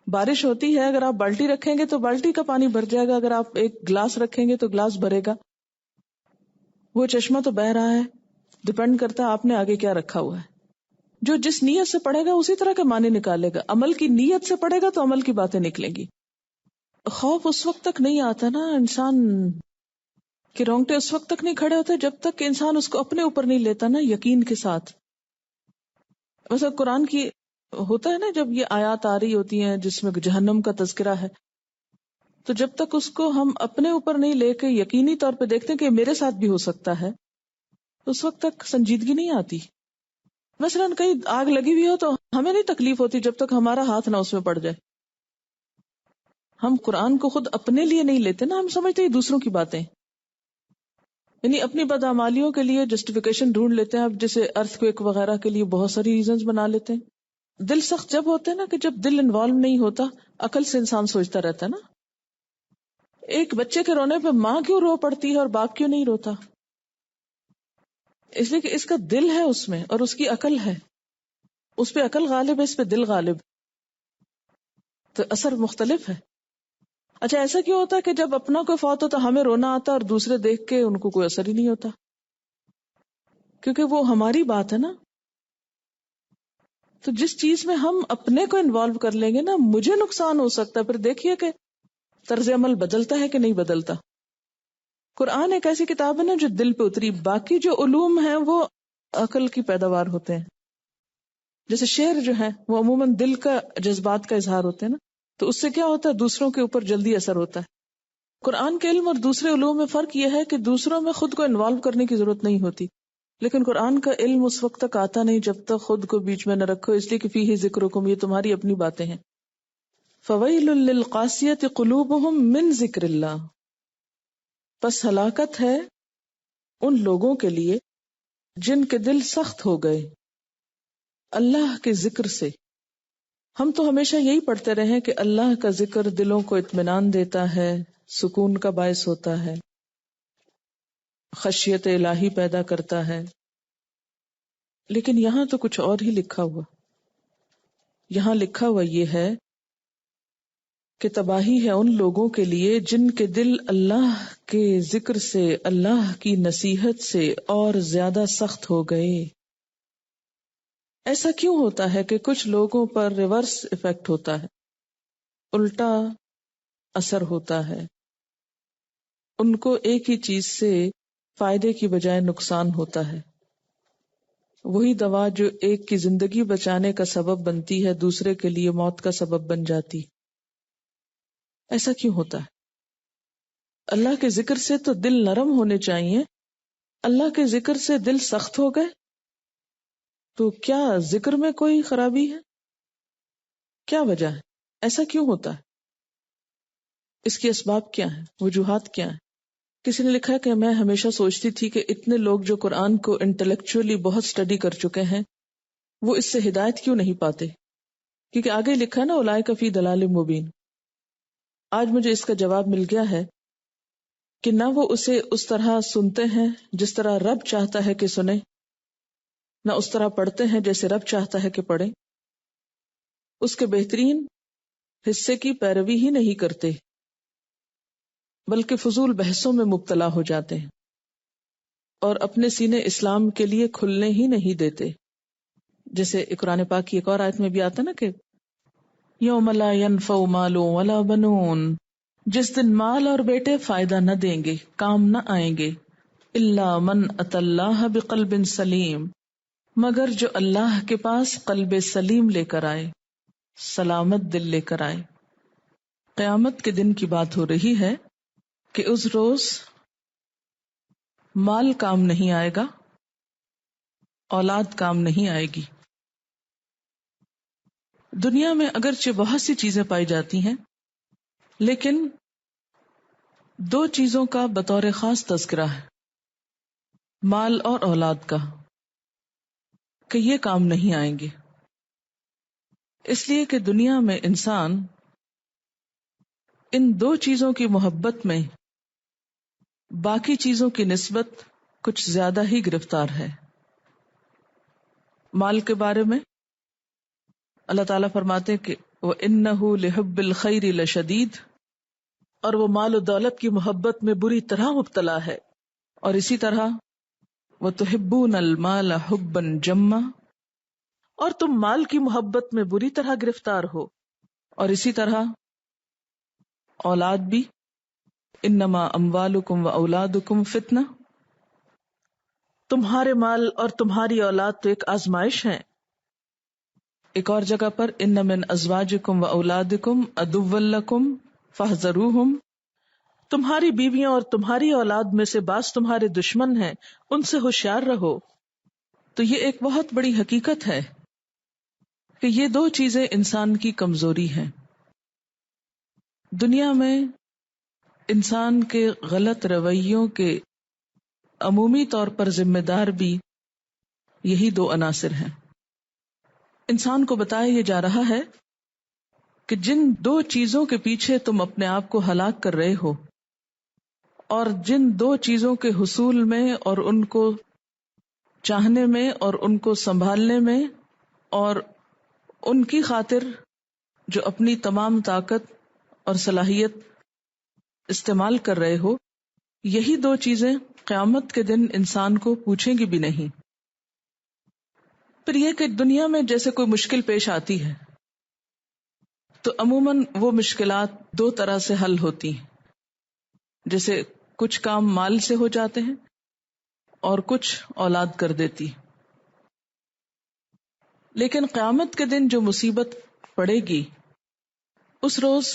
بارش ہوتی ہے، اگر آپ بالٹی رکھیں گے تو بالٹی کا پانی بھر جائے گا، اگر آپ ایک گلاس رکھیں گے تو گلاس بھرے گا۔ وہ چشمہ تو بہہ رہا ہے، ڈپینڈ کرتا ہے آپ نے آگے کیا رکھا ہوا ہے۔ جو جس نیت سے پڑھے گا اسی طرح کے معنی نکالے گا، عمل کی نیت سے پڑھے گا تو عمل کی باتیں نکلیں گی۔ خوف اس وقت تک نہیں آتا نا انسان کے رونگٹے اس وقت تک نہیں کھڑے ہوتے جب تک کہ انسان اس کو اپنے اوپر نہیں لیتا نا یقین کے ساتھ۔ ویسے قرآن کی ہوتا ہے نا جب یہ آیات آ رہی ہوتی ہیں جس میں جہنم کا تذکرہ ہے، تو جب تک اس کو ہم اپنے اوپر نہیں لے کے یقینی طور پہ دیکھتے ہیں کہ میرے ساتھ بھی ہو سکتا ہے، اس وقت تک سنجیدگی نہیں آتی۔ مثلاً کہیں آگ لگی ہوئی ہو تو ہمیں نہیں تکلیف ہوتی جب تک ہمارا ہاتھ نہ اس میں پڑ جائے۔ ہم قرآن کو خود اپنے لیے نہیں لیتے نا، ہم سمجھتے ہیں دوسروں کی باتیں، یعنی اپنی بدعمالیوں کے لیے جسٹیفیکیشن ڈھونڈ لیتے ہیں۔ اب جیسے ارتھ کویک وغیرہ کے لیے بہت ساری ریزنز بنا لیتے ہیں۔ دل سخت جب ہوتے ہیں نا کہ جب دل انوالو نہیں ہوتا، عقل سے انسان سوچتا رہتا ہے نا، ایک بچے کے رونے پہ ماں کیوں رو پڑتی ہے اور باپ کیوں نہیں روتا؟ اس لیے کہ اس کا دل ہے اس میں اور اس کی عقل ہے، اس پہ عقل غالب ہے، اس پہ دل غالب، تو اثر مختلف ہے۔ اچھا ایسا کیوں ہوتا ہے کہ جب اپنا کوئی فوت ہوتا ہمیں رونا آتا اور دوسرے دیکھ کے ان کو کوئی اثر ہی نہیں ہوتا؟ کیونکہ وہ ہماری بات ہے نا۔ تو جس چیز میں ہم اپنے کو انوالو کر لیں گے نا، مجھے نقصان ہو سکتا ہے، پھر دیکھیے کہ طرز عمل بدلتا ہے کہ نہیں بدلتا۔ قرآن ایک ایسی کتاب ہے نا جو دل پہ اتری، باقی جو علوم ہیں وہ عقل کی پیداوار ہوتے ہیں۔ جیسے شعر جو ہے وہ عموماً دل کا جذبات کا اظہار ہوتے ہیں نا، تو اس سے کیا ہوتا ہے، دوسروں کے اوپر جلدی اثر ہوتا ہے۔ قرآن کے علم اور دوسرے علوم میں فرق یہ ہے کہ دوسروں میں خود کو انوالو کرنے کی ضرورت نہیں ہوتی، لیکن قرآن کا علم اس وقت تک آتا نہیں جب تک خود کو بیچ میں نہ رکھو، اس لیے کہ فیہ ذکرکم، یہ تمہاری اپنی باتیں ہیں۔ فویل للقاسیۃ قلوبہم من ذکر اللہ، پس ہلاکت ہے ان لوگوں کے لیے جن کے دل سخت ہو گئے اللہ کے ذکر سے۔ ہم تو ہمیشہ یہی پڑھتے رہے کہ اللہ کا ذکر دلوں کو اطمینان دیتا ہے، سکون کا باعث ہوتا ہے، خشیت الہی پیدا کرتا ہے، لیکن یہاں تو کچھ اور ہی لکھا ہوا۔ یہاں لکھا ہوا یہ ہے کہ تباہی ہے ان لوگوں کے لیے جن کے دل اللہ کے ذکر سے، اللہ کی نصیحت سے اور زیادہ سخت ہو گئے۔ ایسا کیوں ہوتا ہے کہ کچھ لوگوں پر ریورس ایفیکٹ ہوتا ہے، الٹا اثر ہوتا ہے، ان کو ایک ہی چیز سے فائدے کی بجائے نقصان ہوتا ہے؟ وہی دوا جو ایک کی زندگی بچانے کا سبب بنتی ہے دوسرے کے لیے موت کا سبب بن جاتی۔ ایسا کیوں ہوتا ہے؟ اللہ کے ذکر سے تو دل نرم ہونے چاہیے، اللہ کے ذکر سے دل سخت ہو گئے، تو کیا ذکر میں کوئی خرابی ہے؟ کیا وجہ ہے؟ ایسا کیوں ہوتا ہے؟ اس کے اسباب کیا ہیں؟ وجوہات کیا ہیں؟ کسی نے لکھا ہے کہ میں ہمیشہ سوچتی تھی کہ اتنے لوگ جو قرآن کو انٹلیکچولی بہت سٹڈی کر چکے ہیں وہ اس سے ہدایت کیوں نہیں پاتے، کیونکہ آگے لکھا نا اولئک فی ضلال مبین۔ آج مجھے اس کا جواب مل گیا ہے کہ نہ وہ اسے اس طرح سنتے ہیں جس طرح رب چاہتا ہے کہ سنیں، نہ اس طرح پڑھتے ہیں جیسے رب چاہتا ہے کہ پڑھیں، اس کے بہترین حصے کی پیروی ہی نہیں کرتے بلکہ فضول بحثوں میں مبتلا ہو جاتے ہیں اور اپنے سینے اسلام کے لیے کھلنے ہی نہیں دیتے۔ جیسے قرآن پاک کی ایک اور آیت میں بھی آتا نا کہ یوم لا ینفع مال ولا بنون، جس دن مال اور بیٹے فائدہ نہ دیں گے، کام نہ آئیں گے، الا من اتى اللہ بقلب سلیم، مگر جو اللہ کے پاس قلب سلیم لے کر آئے، سلامت دل لے کر آئے۔ قیامت کے دن کی بات ہو رہی ہے کہ اس روز مال کام نہیں آئے گا، اولاد کام نہیں آئے گی۔ دنیا میں اگرچہ بہت سی چیزیں پائی جاتی ہیں، لیکن دو چیزوں کا بطور خاص تذکرہ ہے، مال اور اولاد کا، کہ یہ کام نہیں آئیں گے، اس لیے کہ دنیا میں انسان ان دو چیزوں کی محبت میں باقی چیزوں کی نسبت کچھ زیادہ ہی گرفتار ہے۔ مال کے بارے میں اللہ تعالیٰ فرماتے کہ وَإِنَّهُ لِحُبِّ الْخَيْرِ لَشَدِيدٌ، اور وہ مال و دولت کی محبت میں بری طرح مبتلا ہے۔ اور اسی طرح وَتُحِبُّونَ الْمَالَ حُبًّا جَمًّا، اور تم مال کی محبت میں بری طرح گرفتار ہو۔ اور اسی طرح اولاد بھی، انما اموالکم واولادکم فتنہ، تمہارے مال اور تمہاری اولاد تو ایک آزمائش ہے۔ ایک اور جگہ پر ان من ازواجکم واولادکم عدوا لکم فاحذروہم، تمہاری بیویاں اور تمہاری اولاد میں سے بعض تمہارے دشمن ہیں، ان سے ہوشیار رہو۔ تو یہ ایک بہت بڑی حقیقت ہے کہ یہ دو چیزیں انسان کی کمزوری ہیں۔ دنیا میں انسان کے غلط رویوں کے عمومی طور پر ذمہ دار بھی یہی دو عناصر ہیں۔ انسان کو بتایا یہ جا رہا ہے کہ جن دو چیزوں کے پیچھے تم اپنے آپ کو ہلاک کر رہے ہو، اور جن دو چیزوں کے حصول میں اور ان کو چاہنے میں اور ان کو سنبھالنے میں اور ان کی خاطر جو اپنی تمام طاقت اور صلاحیت استعمال کر رہے ہو، یہی دو چیزیں قیامت کے دن انسان کو پوچھیں گی بھی نہیں۔ پھر یہ کہ دنیا میں جیسے کوئی مشکل پیش آتی ہے تو عموماً وہ مشکلات دو طرح سے حل ہوتی ہیں، جیسے کچھ کام مال سے ہو جاتے ہیں اور کچھ اولاد کر دیتی۔ لیکن قیامت کے دن جو مصیبت پڑے گی، اس روز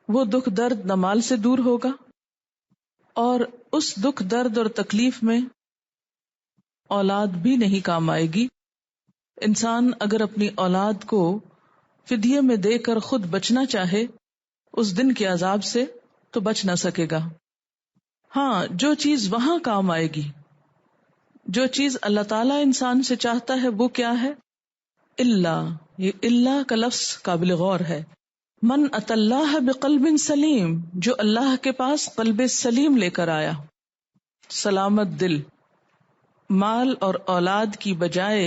وہ دکھ درد نہ مال سے دور ہوگا، اور اس دکھ درد اور تکلیف میں اولاد بھی نہیں کام آئے گی۔ انسان اگر اپنی اولاد کو فدیے میں دے کر خود بچنا چاہے اس دن کے عذاب سے تو بچ نہ سکے گا۔ ہاں، جو چیز وہاں کام آئے گی، جو چیز اللہ تعالیٰ انسان سے چاہتا ہے، وہ کیا ہے؟ اللہ، یہ اللہ کا لفظ قابل غور ہے۔ من اتی اللہ بقلب سلیم، جو اللہ کے پاس قلب سلیم لے کر آیا، سلامت دل۔ مال اور اولاد کی بجائے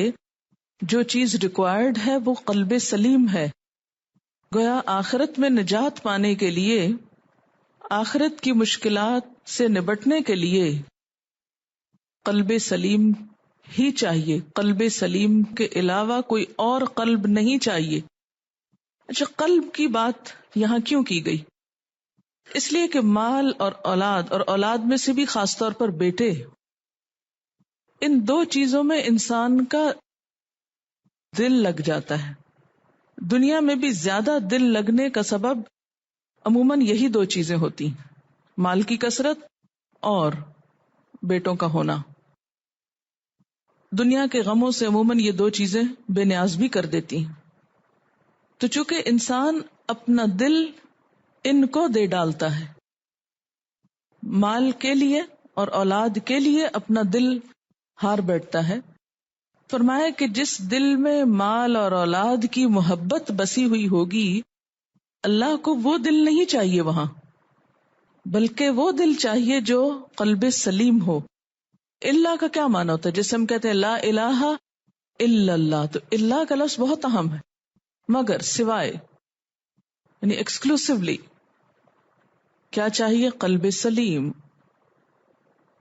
جو چیز ریکوائرڈ ہے وہ قلب سلیم ہے۔ گویا آخرت میں نجات پانے کے لیے، آخرت کی مشکلات سے نبٹنے کے لیے قلب سلیم ہی چاہیے، قلب سلیم کے علاوہ کوئی اور قلب نہیں چاہیے۔ اچھا، قلب کی بات یہاں کیوں کی گئی؟ اس لیے کہ مال اور اولاد میں سے بھی خاص طور پر بیٹے، ان دو چیزوں میں انسان کا دل لگ جاتا ہے۔ دنیا میں بھی زیادہ دل لگنے کا سبب عموماً یہی دو چیزیں ہوتی ہیں، مال کی کثرت اور بیٹوں کا ہونا۔ دنیا کے غموں سے عموماً یہ دو چیزیں بے نیاز بھی کر دیتی ہیں۔ تو چونکہ انسان اپنا دل ان کو دے ڈالتا ہے، مال کے لیے اور اولاد کے لیے اپنا دل ہار بیٹھتا ہے، فرمایا کہ جس دل میں مال اور اولاد کی محبت بسی ہوئی ہوگی، اللہ کو وہ دل نہیں چاہیے وہاں، بلکہ وہ دل چاہیے جو قلب سلیم ہو۔ اللہ کا کیا معنی ہوتا ہے؟ جیسے ہم کہتے ہیں لا الہ الا اللہ، تو اللہ کا لفظ بہت اہم ہے، مگر سوائے، یعنی ایکسکلوسیولی کیا چاہیے؟ قلب سلیم۔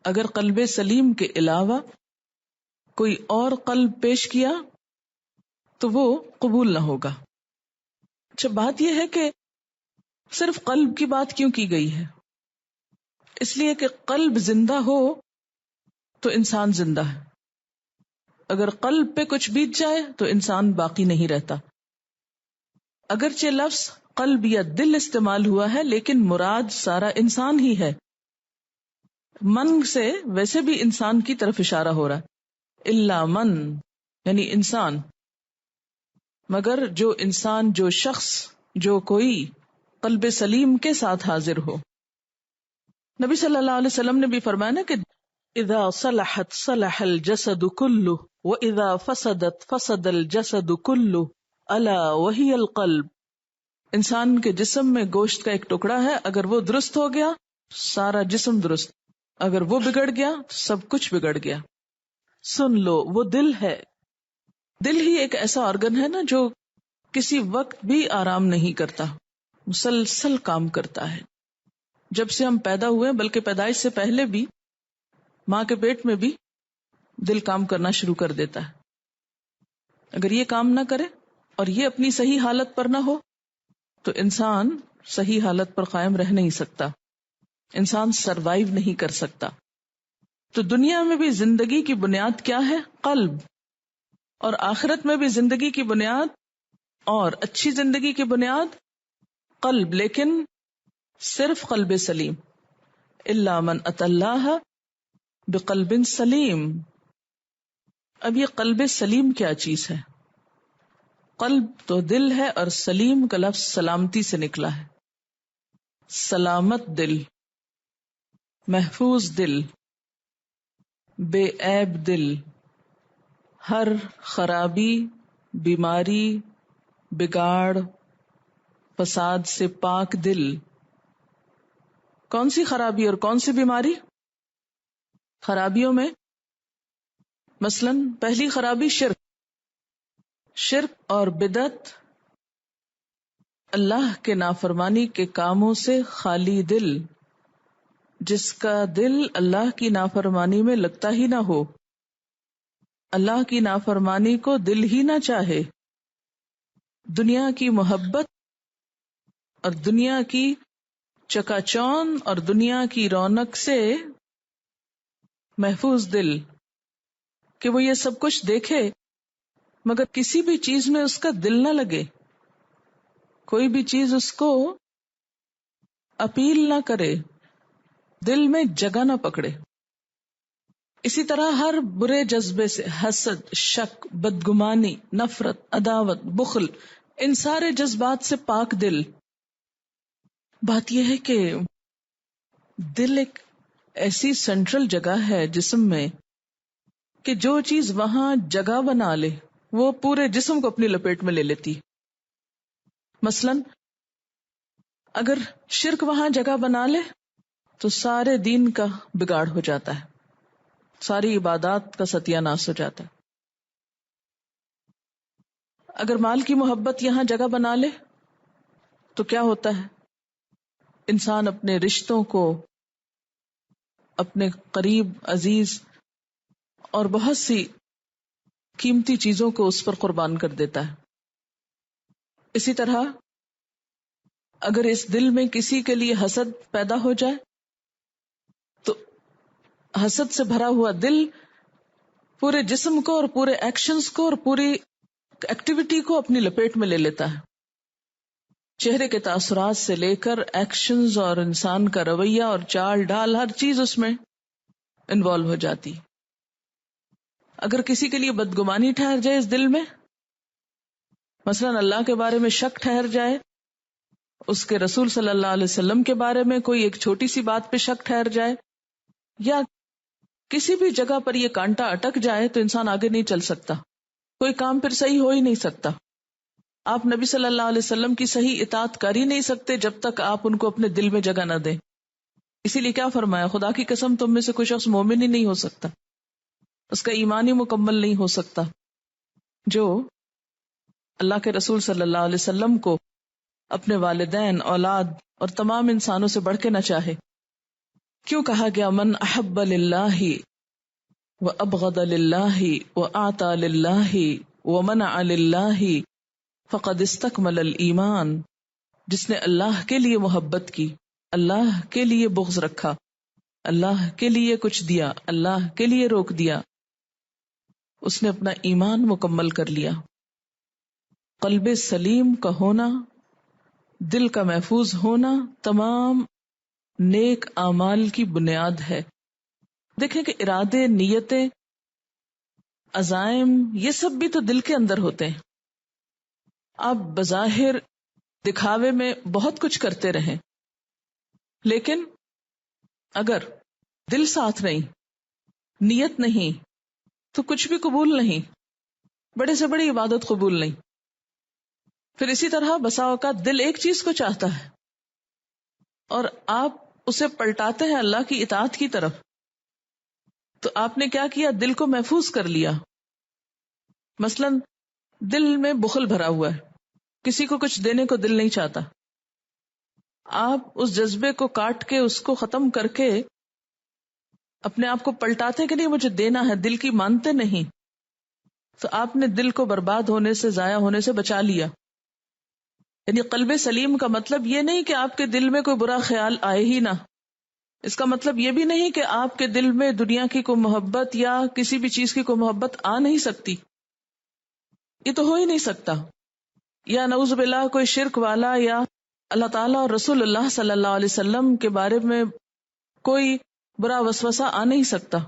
اگر قلب سلیم کے علاوہ کوئی اور قلب پیش کیا تو وہ قبول نہ ہوگا۔ اچھا، بات یہ ہے کہ صرف قلب کی بات کیوں کی گئی ہے؟ اس لیے کہ قلب زندہ ہو تو انسان زندہ ہے، اگر قلب پہ کچھ بیت جائے تو انسان باقی نہیں رہتا۔ اگرچہ لفظ قلب یا دل استعمال ہوا ہے لیکن مراد سارا انسان ہی ہے۔ من سے ویسے بھی انسان کی طرف اشارہ ہو رہا ہے، الا من یعنی انسان، مگر جو انسان، جو شخص، جو کوئی قلب سلیم کے ساتھ حاضر ہو۔ نبی صلی اللہ علیہ وسلم نے بھی فرمایا نا کہ اذا صلحت صلح الجسد كله واذا فسدت فسد الجسد كله الا وهي القلب۔ انسان کے جسم میں گوشت کا ایک ٹکڑا ہے، اگر وہ درست ہو گیا سارا جسم درست، اگر وہ بگڑ گیا سب کچھ بگڑ گیا۔ سن لو، وہ دل ہے۔ دل ہی ایک ایسا آرگن ہے نا جو کسی وقت بھی آرام نہیں کرتا، مسلسل کام کرتا ہے۔ جب سے ہم پیدا ہوئے، بلکہ پیدائش سے پہلے بھی، ماں کے پیٹ میں بھی دل کام کرنا شروع کر دیتا ہے۔ اگر یہ کام نہ کرے اور یہ اپنی صحیح حالت پر نہ ہو تو انسان صحیح حالت پر قائم رہ نہیں سکتا، انسان سروائیو نہیں کر سکتا۔ تو دنیا میں بھی زندگی کی بنیاد کیا ہے؟ قلب، اور آخرت میں بھی زندگی کی بنیاد اور اچھی زندگی کی بنیاد قلب، لیکن صرف قلب سلیم۔ الا من اتی اللہ بقلب سلیم۔ اب یہ قلب سلیم کیا چیز ہے؟ قلب تو دل ہے، اور سلیم کا لفظ سلامتی سے نکلا ہے، سلامت دل، محفوظ دل، بے عیب دل، ہر خرابی، بیماری، بگاڑ، فساد سے پاک دل۔ کون سی خرابی اور کون سی بیماری؟ خرابیوں میں مثلاً پہلی خرابی شرک اور بدعت، اللہ کے نافرمانی کے کاموں سے خالی دل، جس کا دل اللہ کی نافرمانی میں لگتا ہی نہ ہو، اللہ کی نافرمانی کو دل ہی نہ چاہے، دنیا کی محبت اور دنیا کی چکا چوند اور دنیا کی رونق سے محفوظ دل، کہ وہ یہ سب کچھ دیکھے مگر کسی بھی چیز میں اس کا دل نہ لگے، کوئی بھی چیز اس کو اپیل نہ کرے، دل میں جگہ نہ پکڑے۔ اسی طرح ہر برے جذبے سے، حسد، شک، بدگمانی، نفرت، عداوت، بخل، ان سارے جذبات سے پاک دل۔ بات یہ ہے کہ دل ایک ایسی سینٹرل جگہ ہے جسم میں کہ جو چیز وہاں جگہ بنا لے وہ پورے جسم کو اپنی لپیٹ میں لے لیتی۔ مثلاً اگر شرک وہاں جگہ بنا لے تو سارے دین کا بگاڑ ہو جاتا ہے، ساری عبادات کا ستیہ ناش ہو جاتا ہے۔ اگر مال کی محبت یہاں جگہ بنا لے تو کیا ہوتا ہے؟ انسان اپنے رشتوں کو، اپنے قریب عزیز اور بہت سی قیمتی چیزوں کو اس پر قربان کر دیتا ہے۔ اسی طرح اگر اس دل میں کسی کے لیے حسد پیدا ہو جائے تو حسد سے بھرا ہوا دل پورے جسم کو اور پورے ایکشنز کو اور پوری ایکٹیویٹی کو اپنی لپیٹ میں لے لیتا ہے، چہرے کے تاثرات سے لے کر ایکشنز اور انسان کا رویہ اور چال ڈال، ہر چیز اس میں انوالو ہو جاتی۔ اگر کسی کے لیے بدگمانی ٹھہر جائے اس دل میں، مثلا اللہ کے بارے میں شک ٹھہر جائے، اس کے رسول صلی اللہ علیہ وسلم کے بارے میں کوئی ایک چھوٹی سی بات پہ شک ٹھہر جائے، یا کسی بھی جگہ پر یہ کانٹا اٹک جائے تو انسان آگے نہیں چل سکتا، کوئی کام پھر صحیح ہو ہی نہیں سکتا۔ آپ نبی صلی اللہ علیہ وسلم کی صحیح اطاعت کر ہی نہیں سکتے جب تک آپ ان کو اپنے دل میں جگہ نہ دیں۔ اسی لیے کیا فرمایا، خدا کی قسم تم میں سے کوئی شخص مومن ہی نہیں ہو سکتا، اس کا ایمان ہی مکمل نہیں ہو سکتا جو اللہ کے رسول صلی اللہ علیہ وسلم کو اپنے والدین، اولاد اور تمام انسانوں سے بڑھ کے نہ چاہے۔ کیوں کہا گیا من احب للہ وابغض للہ واعطى للہ ومنع للہ فقد استکمل الایمان، جس نے اللہ کے لیے محبت کی، اللہ کے لیے بغض رکھا، اللہ کے لیے کچھ دیا، اللہ کے لیے روک دیا، اس نے اپنا ایمان مکمل کر لیا۔ قلب سلیم کا ہونا، دل کا محفوظ ہونا تمام نیک اعمال کی بنیاد ہے۔ دیکھیں کہ ارادے، نیتیں، عزائم، یہ سب بھی تو دل کے اندر ہوتے ہیں۔ آپ بظاہر دکھاوے میں بہت کچھ کرتے رہیں، لیکن اگر دل ساتھ نہیں، نیت نہیں، تو کچھ بھی قبول نہیں، بڑے سے بڑی عبادت قبول نہیں۔ پھر اسی طرح بسا اوقات دل ایک چیز کو چاہتا ہے اور آپ اسے پلٹاتے ہیں اللہ کی اطاعت کی طرف، تو آپ نے کیا کیا؟ دل کو محفوظ کر لیا۔ مثلا دل میں بخل بھرا ہوا ہے، کسی کو کچھ دینے کو دل نہیں چاہتا، آپ اس جذبے کو کاٹ کے، اس کو ختم کر کے اپنے آپ کو پلٹاتے کہ نہیں مجھے دینا ہے، دل کی مانتے نہیں، تو آپ نے دل کو برباد ہونے سے، ضائع ہونے سے بچا لیا۔ یعنی قلب سلیم کا مطلب یہ نہیں کہ آپ کے دل میں کوئی برا خیال آئے ہی نہ، اس کا مطلب یہ بھی نہیں کہ آپ کے دل میں دنیا کی کوئی محبت یا کسی بھی چیز کی کوئی محبت آ نہیں سکتی، یہ تو ہو ہی نہیں سکتا، یا نعوذ باللہ کوئی شرک والا یا اللہ تعالیٰ اور رسول اللہ صلی اللہ علیہ وسلم کے بارے میں کوئی برا وسوسہ آ نہیں سکتا۔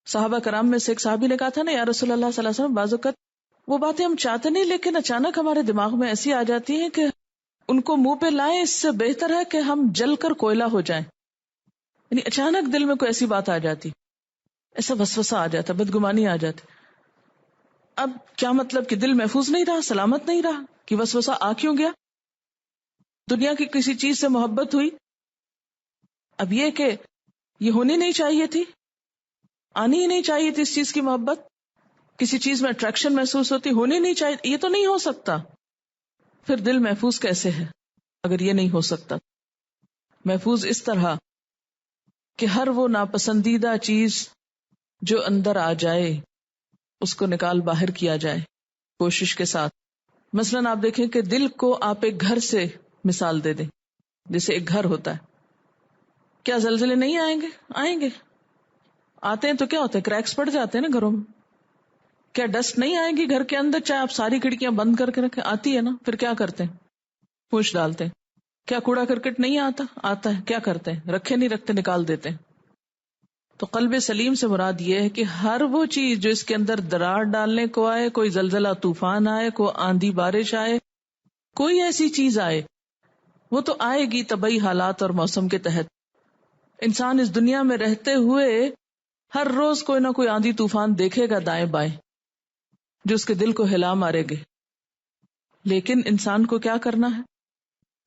صحابہ کرام میں سے ایک صحابی نے کہا تھا نا، یا رسول اللہ صلی اللہ علیہ وسلم، بعض اوقات وہ باتیں ہم چاہتے نہیں لیکن اچانک ہمارے دماغ میں ایسی آ جاتی ہیں کہ ان کو منہ پہ لائیں، اس سے بہتر ہے کہ ہم جل کر کوئلہ ہو جائیں۔ یعنی اچانک دل میں کوئی ایسی بات آ جاتی، ایسا وسوسہ آ جاتا، بدگمانی آ جاتی۔ اب کیا مطلب کہ دل محفوظ نہیں رہا، سلامت نہیں رہا، کہ وسوسہ آ کیوں گیا؟ دنیا کی کسی چیز سے محبت ہوئی، اب یہ کہ یہ ہونی نہیں چاہیے تھی، آنی ہی نہیں چاہیے تھی اس چیز کی محبت، کسی چیز میں اٹریکشن محسوس ہوتی، ہونی نہیں چاہیے، یہ تو نہیں ہو سکتا. پھر دل محفوظ کیسے ہے اگر یہ نہیں ہو سکتا؟ محفوظ اس طرح کہ ہر وہ ناپسندیدہ چیز جو اندر آ جائے اس کو نکال باہر کیا جائے کوشش کے ساتھ. مثلاً آپ دیکھیں کہ دل کو آپ ایک گھر سے مثال دے دیں، جیسے ایک گھر ہوتا ہے. کیا زلزلے نہیں آئیں گے؟ آئیں گے. آتے ہیں تو کیا ہوتا ہے؟ کریکس پڑ جاتے ہیں نا گھروں میں. کیا ڈسٹ نہیں آئے گی گھر کے اندر چاہے آپ ساری کھڑکیاں بند کر کے رکھیں؟ آتی ہے نا. پھر کیا کرتے ہیں؟ پوچھ ڈالتے ہیں. کیا کوڑا کرکٹ نہیں آتا؟ آتا ہے. کیا کرتے ہیں؟ رکھے نہیں رکھتے، نکال دیتے ہیں. تو قلب سلیم سے مراد یہ ہے کہ ہر وہ چیز جو اس کے اندر درار ڈالنے کو آئے، کوئی زلزلہ طوفان آئے، کوئی آندھی بارش آئے، کوئی ایسی چیز آئے، وہ تو آئے گی طبعی حالات اور موسم کے تحت. انسان اس دنیا میں رہتے ہوئے ہر روز کوئی نہ کوئی آندھی طوفان دیکھے گا دائیں بائیں جو اس کے دل کو ہلا مارے گے. لیکن انسان کو کیا کرنا ہے؟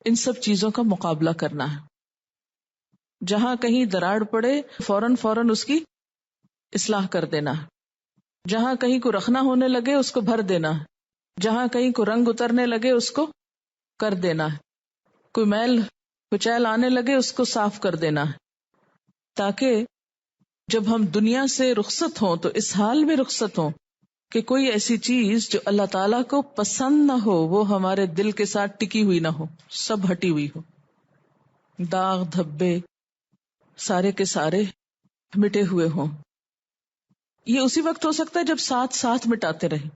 ان سب چیزوں کا مقابلہ کرنا ہے. جہاں کہیں دراڑ پڑے فوراً اس کی اصلاح کر دینا ہے. جہاں کہیں کو رخنا ہونے لگے اس کو بھر دینا ہے. جہاں کہیں کو رنگ اترنے لگے اس کو کر دینا ہے. کوئی میل کچیل آنے لگے اس کو صاف کر دینا ہے، تاکہ جب ہم دنیا سے رخصت ہوں تو اس حال میں رخصت ہوں کہ کوئی ایسی چیز جو اللہ تعالیٰ کو پسند نہ ہو وہ ہمارے دل کے ساتھ ٹکی ہوئی نہ ہو، سب ہٹی ہوئی ہو. داغ دھبے سارے کے سارے مٹے ہوئے ہوں. یہ اسی وقت ہو سکتا ہے جب ساتھ ساتھ مٹاتے رہیں.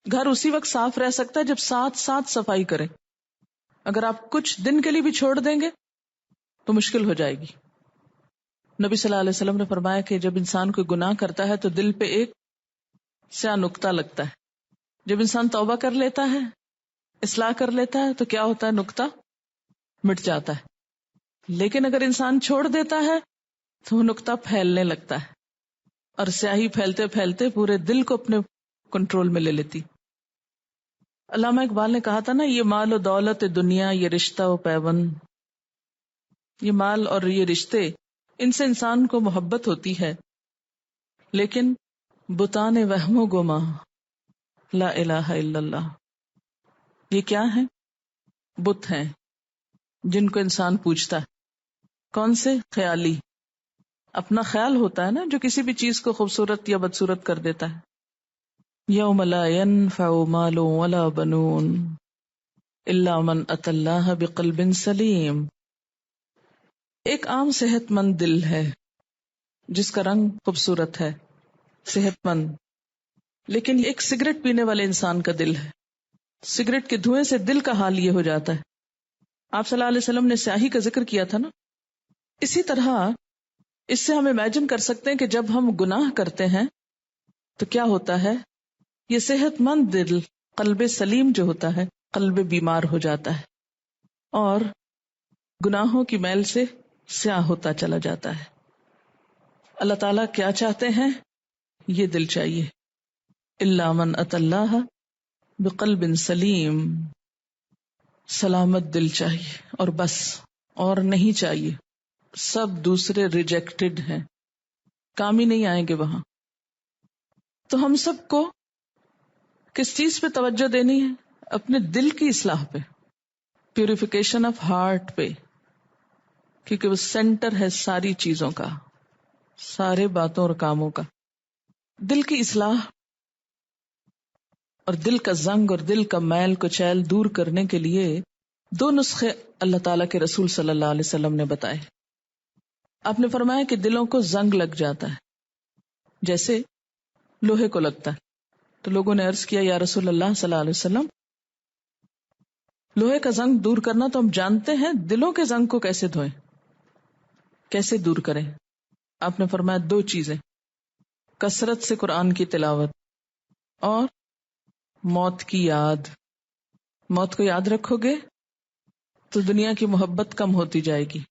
گھر اسی وقت صاف رہ سکتا ہے جب ساتھ ساتھ صفائی کریں. اگر آپ کچھ دن کے لیے بھی چھوڑ دیں گے تو مشکل ہو جائے گی. نبی صلی اللہ علیہ وسلم نے فرمایا کہ جب انسان کوئی گناہ کرتا ہے تو دل پہ ایک سیاہ نقطہ لگتا ہے. جب انسان توبہ کر لیتا ہے، اصلاح کر لیتا ہے، تو کیا ہوتا ہے؟ نقطہ مٹ جاتا ہے. لیکن اگر انسان چھوڑ دیتا ہے تو وہ نقطہ پھیلنے لگتا ہے اور سیاہی پھیلتے پھیلتے پورے دل کو اپنے کنٹرول میں لے لیتی. علامہ اقبال نے کہا تھا نا، یہ مال و دولت دنیا، یہ رشتہ و پیوند، یہ مال اور یہ رشتے، ان سے انسان کو محبت ہوتی ہے، لیکن بتان وہم و گما لا الہ الا اللہ، یہ کیا ہیں؟ بت ہیں جن کو انسان پوجتا ہے. کون سے؟ خیالی. اپنا خیال ہوتا ہے نا جو کسی بھی چیز کو خوبصورت یا بدصورت کر دیتا ہے. یوم لا ينفع مال ولا بنون الا من اتى اللہ بقلب سلیم. ایک عام صحت مند دل ہے جس کا رنگ خوبصورت ہے، صحت مند، لیکن ایک سگریٹ پینے والے انسان کا دل ہے. سگریٹ کے دھوئیں سے دل کا حال یہ ہو جاتا ہے. آپ صلی اللہ علیہ وسلم نے سیاہی کا ذکر کیا تھا نا. اسی طرح اس سے ہم امیجن کر سکتے ہیں کہ جب ہم گناہ کرتے ہیں تو کیا ہوتا ہے. یہ صحت مند دل، قلب سلیم جو ہوتا ہے، قلب بیمار ہو جاتا ہے اور گناہوں کی میل سے سیاہ ہوتا چلا جاتا ہے. اللہ تعالیٰ کیا چاہتے ہیں؟ یہ دل چاہیے. الا من اتی اللہ بقلب سلیم، سلامت دل چاہیے اور بس، اور نہیں چاہیے. سب دوسرے ریجیکٹڈ ہیں، کام ہی نہیں آئیں گے وہاں. تو ہم سب کو کس چیز پہ توجہ دینی ہے؟ اپنے دل کی اصلاح پہ، پیوریفیکیشن آف ہارٹ پہ، کیونکہ وہ سینٹر ہے ساری چیزوں کا، سارے باتوں اور کاموں کا. دل کی اصلاح اور دل کا زنگ اور دل کا میل کچیل دور کرنے کے لیے 2 نسخے اللہ تعالیٰ کے رسول صلی اللہ علیہ وسلم نے بتائے. آپ نے فرمایا کہ دلوں کو زنگ لگ جاتا ہے جیسے لوہے کو لگتا ہے. تو لوگوں نے عرض کیا، یا رسول اللہ صلی اللہ علیہ وسلم، لوہے کا زنگ دور کرنا تو ہم جانتے ہیں، دلوں کے زنگ کو کیسے دھوئیں، کیسے دور کریں؟ آپ نے فرمایا 2 چیزیں، کثرت سے قرآن کی تلاوت اور موت کی یاد. موت کو یاد رکھو گے تو دنیا کی محبت کم ہوتی جائے گی.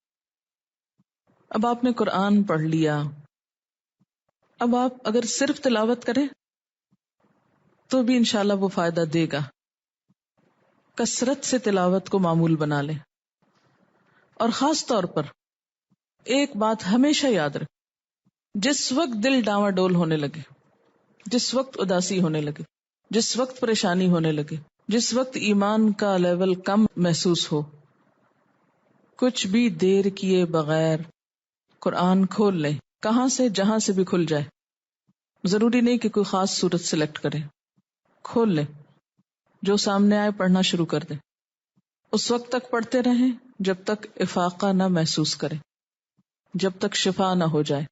اب آپ نے قرآن پڑھ لیا، اب آپ اگر صرف تلاوت کریں تو بھی انشاءاللہ وہ فائدہ دے گا. کثرت سے تلاوت کو معمول بنا لیں، اور خاص طور پر ایک بات ہمیشہ یاد رکھ، جس وقت دل ڈاواں ڈول ہونے لگے، جس وقت اداسی ہونے لگے، جس وقت پریشانی ہونے لگے، جس وقت ایمان کا لیول کم محسوس ہو، کچھ بھی دیر کیے بغیر قرآن کھول لیں، کہاں سے جہاں سے بھی کھل جائے، ضروری نہیں کہ کوئی خاص صورت سلیکٹ کریں، کھول لیں، جو سامنے آئے پڑھنا شروع کر دیں، اس وقت تک پڑھتے رہیں جب تک افاقہ نہ محسوس کریں، جب تک شفا نہ ہو جائے۔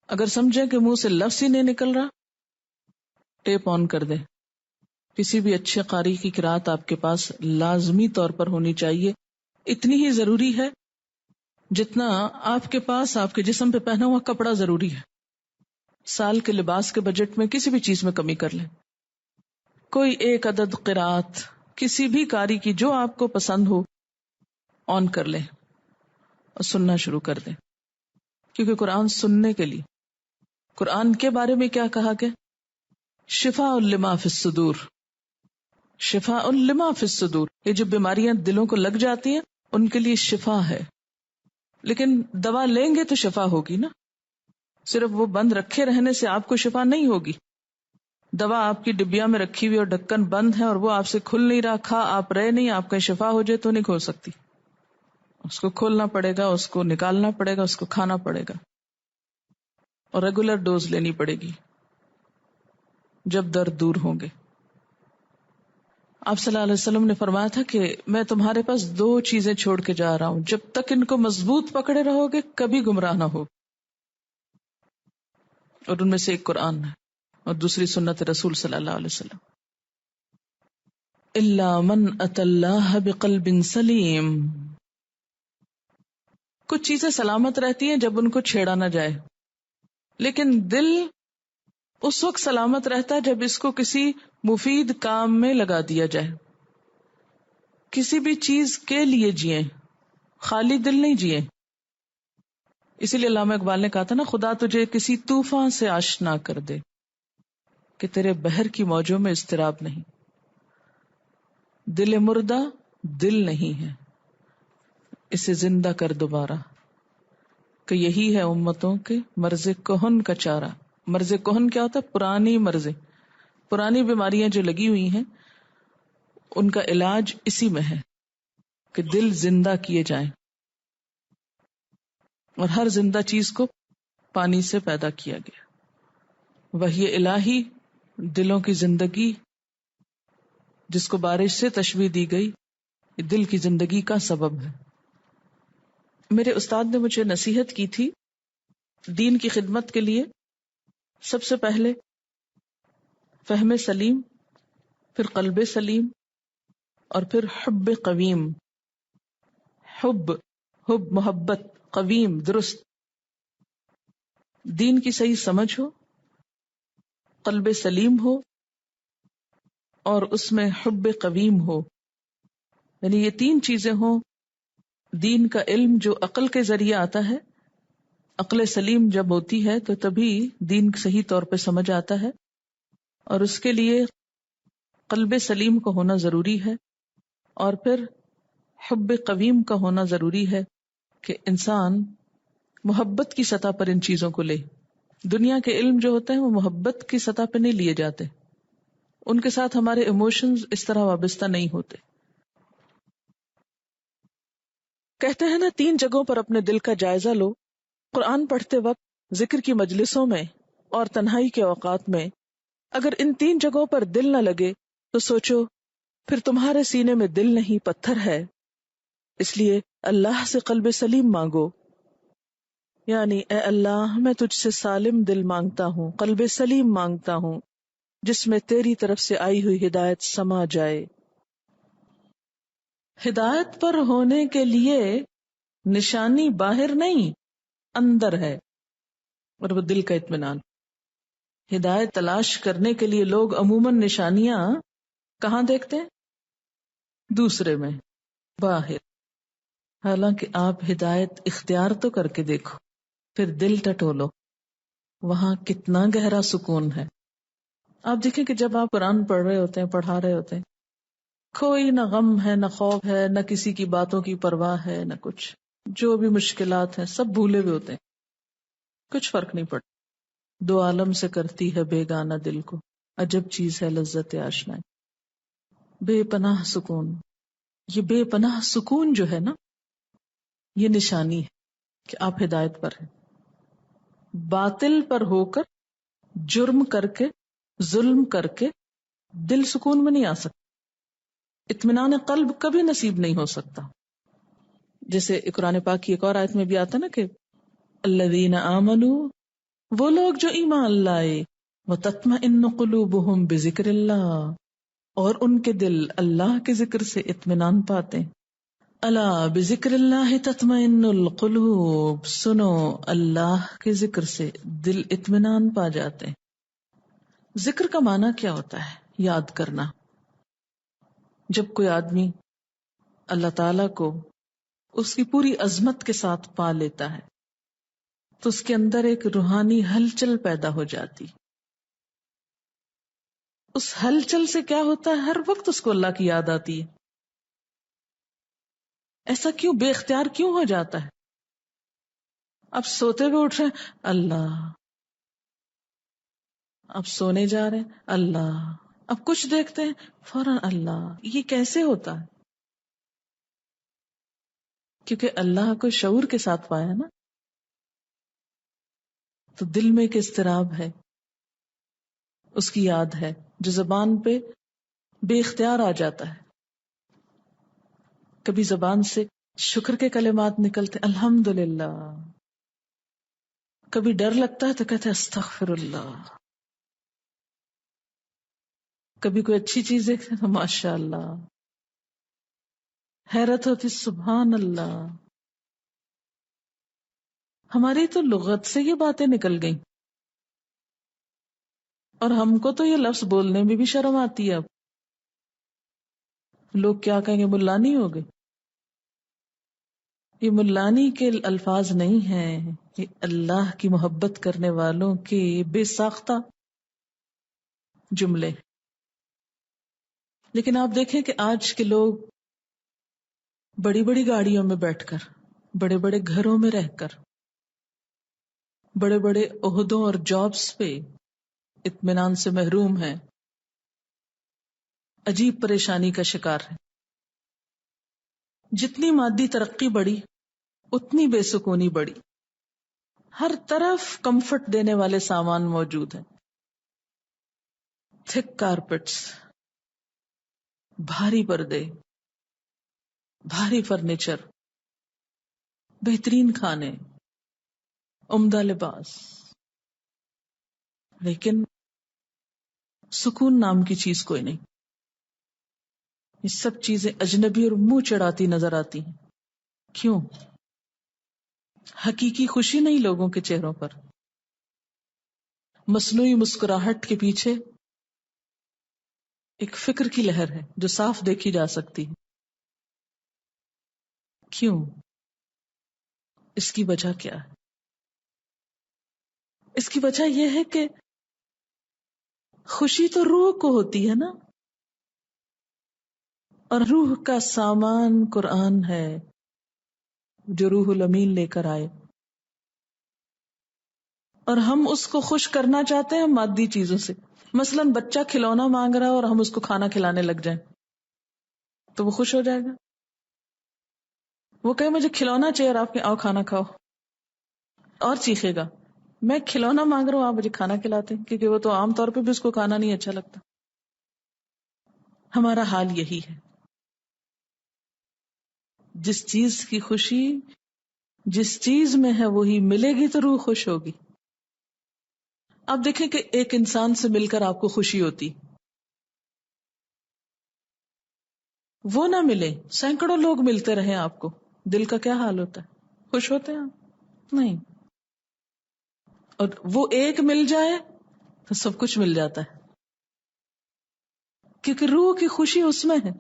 اگر سمجھیں کہ منہ سے لفظ ہی نہیں نکل رہا، ٹیپ آن کر دیں۔ کسی بھی اچھے قاری کی قرات آپ کے پاس لازمی طور پر ہونی چاہیے، اتنی ہی ضروری ہے جتنا آپ کے پاس آپ کے جسم پہ پہنا ہوا کپڑا ضروری ہے۔ سال کے لباس کے بجٹ میں کسی بھی چیز میں کمی کر لیں، کوئی ایک عدد قرات کسی بھی قاری کی جو آپ کو پسند ہو آن کر لیں اور سننا شروع کر دیں، کیونکہ قرآن سننے کے لیے۔ قرآن کے بارے میں کیا کہا گیا؟ شفاء لما فی الصدور، شفاء لما فی الصدور، یہ جو بیماریاں دلوں کو لگ جاتی ہیں ان کے لیے شفا ہے۔ لیکن دوا لیں گے تو شفا ہوگی نا، صرف وہ بند رکھے رہنے سے آپ کو شفا نہیں ہوگی۔ دوا آپ کی ڈبیا میں رکھی ہوئی اور ڈھکن بند ہے اور وہ آپ سے کھل نہیں رہا، کھا آپ رہے نہیں، آپ کا شفا ہو جائے تو نہیں کھول سکتی، اس کو کھولنا پڑے گا، اس کو نکالنا پڑے گا، اس کو کھانا پڑے گا اور ریگولر ڈوز لینی پڑے گی جب درد دور ہوں گے۔ آپ صلی اللہ علیہ وسلم نے فرمایا تھا کہ میں تمہارے پاس 2 چیزیں چھوڑ کے جا رہا ہوں، جب تک ان کو مضبوط پکڑے رہو گے کبھی گمراہ نہ ہو، اور ان میں سے ایک قرآن ہے اور دوسری سنت رسول صلی اللہ علیہ وسلم۔ الا من اتى الله بقلب سلیم، کچھ چیزیں سلامت رہتی ہیں جب ان کو چھیڑا نہ جائے، لیکن دل اس وقت سلامت رہتا ہے جب اس کو کسی مفید کام میں لگا دیا جائے۔ کسی بھی چیز کے لیے جئیں، خالی دل نہیں جئیں۔ اسی لیے علامہ اقبال نے کہا تھا نا، خدا تجھے کسی طوفان سے آشنا کر دے کہ تیرے بحر کی موجوں میں اضطراب نہیں۔ دل مردہ دل نہیں ہے، اسے زندہ کر دوبارہ، کہ یہی ہے امتوں کے مرض کہن کا چارہ۔ مرض کہن کیا ہوتا ہے؟ پرانی مرضیں، پرانی بیماریاں جو لگی ہوئی ہیں ان کا علاج اسی میں ہے کہ دل زندہ کیے جائیں، اور ہر زندہ چیز کو پانی سے پیدا کیا گیا۔ وحی الہی دلوں کی زندگی، جس کو بارش سے تشبیہ دی گئی، یہ دل کی زندگی کا سبب ہے۔ میرے استاد نے مجھے نصیحت کی تھی دین کی خدمت کے لیے، سب سے پہلے فہم سلیم، پھر قلب سلیم، اور پھر حب قویم۔ حب محبت، قویم درست، دین کی صحیح سمجھ ہو، قلب سلیم ہو، اور اس میں حب قویم ہو، یعنی یہ 3 چیزیں ہوں۔ دین کا علم جو عقل کے ذریعے آتا ہے، عقل سلیم جب ہوتی ہے تو تبھی دین صحیح طور پہ سمجھ آتا ہے، اور اس کے لیے قلب سلیم کا ہونا ضروری ہے، اور پھر حب قویم کا ہونا ضروری ہے کہ انسان محبت کی سطح پر ان چیزوں کو لے۔ دنیا کے علم جو ہوتے ہیں وہ محبت کی سطح پہ نہیں لیے جاتے، ان کے ساتھ ہمارے ایموشنز اس طرح وابستہ نہیں ہوتے۔ کہتے ہیں نا 3 جگہوں پر اپنے دل کا جائزہ لو، قرآن پڑھتے وقت، ذکر کی مجلسوں میں، اور تنہائی کے اوقات میں۔ اگر ان 3 جگہوں پر دل نہ لگے تو سوچو پھر تمہارے سینے میں دل نہیں پتھر ہے، اس لیے اللہ سے قلب سلیم مانگو، یعنی اے اللہ میں تجھ سے سالم دل مانگتا ہوں، قلب سلیم مانگتا ہوں، جس میں تیری طرف سے آئی ہوئی ہدایت سما جائے۔ ہدایت پر ہونے کے لیے نشانی باہر نہیں، اندر ہے، اور وہ دل کا اطمینان۔ ہدایت تلاش کرنے کے لیے لوگ عموماً نشانیاں کہاں دیکھتے ہیں؟ دوسرے میں، باہر۔ حالانکہ آپ ہدایت اختیار تو کر کے دیکھو، پھر دل ٹٹولو، وہاں کتنا گہرا سکون ہے۔ آپ دیکھیں کہ جب آپ قرآن پڑھ رہے ہوتے ہیں، پڑھا رہے ہوتے ہیں، کوئی نہ غم ہے، نہ خوف ہے، نہ کسی کی باتوں کی پرواہ ہے، نہ کچھ، جو بھی مشکلات ہیں سب بھولے ہوئے ہوتے ہیں، کچھ فرق نہیں پڑتا. دو عالم سے کرتی ہے بیگانہ دل کو، عجب چیز ہے لذت آشنا. بے پناہ سکون، یہ بے پناہ سکون جو ہے نا، یہ نشانی ہے کہ آپ ہدایت پر ہیں. باطل پر ہو کر، جرم کر کے، ظلم کر کے دل سکون میں نہیں آ سکتا، اطمینان قلب کبھی نصیب نہیں ہو سکتا. جیسے قرآن پاک کی ایک اور آیت میں بھی آتا نا کہ الذین آمنوا، وہ لوگ جو ایمان لائے، وتطمئن قلوبہم بذکر اللہ، اور ان کے دل اللہ کے ذکر سے اطمینان پاتے. الا بذکر اللہ تطمئن القلوب، سنو اللہ کے ذکر سے دل اطمینان پا جاتے ہیں. ذکر کا معنی کیا ہوتا ہے؟ یاد کرنا. جب کوئی آدمی اللہ تعالی کو اس کی پوری عظمت کے ساتھ پا لیتا ہے تو اس کے اندر ایک روحانی ہلچل پیدا ہو جاتی. اس ہلچل سے کیا ہوتا ہے؟ ہر وقت اس کو اللہ کی یاد آتی ہے. ایسا کیوں بے اختیار کیوں ہو جاتا ہے؟ اب سوتے ہوئے اٹھ رہے ہیں اللہ، اب سونے جا رہے ہیں اللہ، اب کچھ دیکھتے ہیں فوراً اللہ. یہ کیسے ہوتا ہے؟ کیونکہ اللہ کو شعور کے ساتھ پایا نا، تو دل میں ایک اضطراب ہے، اس کی یاد ہے جو زبان پہ بے اختیار آ جاتا ہے. کبھی زبان سے شکر کے کلمات نکلتے الحمدللہ، کبھی ڈر لگتا ہے تو کہتے استغفر اللہ، کبھی کوئی اچھی چیز دیکھتے ہیں تو ماشاء اللہ، حیرت ہوتی سبحان اللہ. ہماری تو لغت سے یہ باتیں نکل گئیں، اور ہم کو تو یہ لفظ بولنے میں بھی شرم آتی ہے. اب لوگ کیا کہیں گے، ملانی ہو گئے. یہ ملانی کے الفاظ نہیں ہیں، یہ اللہ کی محبت کرنے والوں کے بے ساختہ جملے. لیکن آپ دیکھیں کہ آج کے لوگ بڑی بڑی گاڑیوں میں بیٹھ کر، بڑے بڑے گھروں میں رہ کر، بڑے بڑے عہدوں اور جابز پہ اطمینان سے محروم ہیں، عجیب پریشانی کا شکار ہیں. جتنی مادی ترقی بڑھی اتنی بے سکونی بڑھی. ہر طرف کمفرٹ دینے والے سامان موجود ہیں، تھک کارپٹس، بھاری پردے، بھاری فرنیچر، بہترین کھانے، عمدہ لباس. لیکن سکون نام کی چیز کوئی نہیں. یہ سب چیزیں اجنبی اور منہ چڑھاتی نظر آتی ہیں. کیوں؟ حقیقی خوشی نہیں لوگوں کے چہروں پر. مصنوعی مسکراہٹ کے پیچھے ایک فکر کی لہر ہے جو صاف دیکھی جا سکتی ہے. کیوں؟ اس کی وجہ کیا ہے؟ اس کی وجہ یہ ہے کہ خوشی تو روح کو ہوتی ہے نا، اور روح کا سامان قرآن ہے جو روح الامین لے کر آئے، اور ہم اس کو خوش کرنا چاہتے ہیں مادی چیزوں سے. مثلا بچہ کھلونا مانگ رہا ہے اور ہم اس کو کھانا کھلانے لگ جائیں تو وہ خوش ہو جائے گا؟ وہ کہے مجھے کھلونا چاہیے اور آپ کے آؤ کھانا کھاؤ، اور چیخے گا میں کھلونا مانگ رہا ہوں آپ مجھے کھانا کھلاتے ہیں، کیونکہ وہ تو عام طور پہ بھی اس کو کھانا نہیں اچھا لگتا. ہمارا حال یہی ہے. جس چیز کی خوشی جس چیز میں ہے وہی ملے گی تو روح خوش ہوگی. آپ دیکھیں کہ ایک انسان سے مل کر آپ کو خوشی ہوتی، وہ نہ ملے سینکڑوں لوگ ملتے رہیں آپ کو، دل کا کیا حال ہوتا ہے؟ خوش ہوتے ہیں آپ؟ نہیں. اور وہ ایک مل جائے تو سب کچھ مل جاتا ہے، کیونکہ روح کی خوشی اس میں ہے.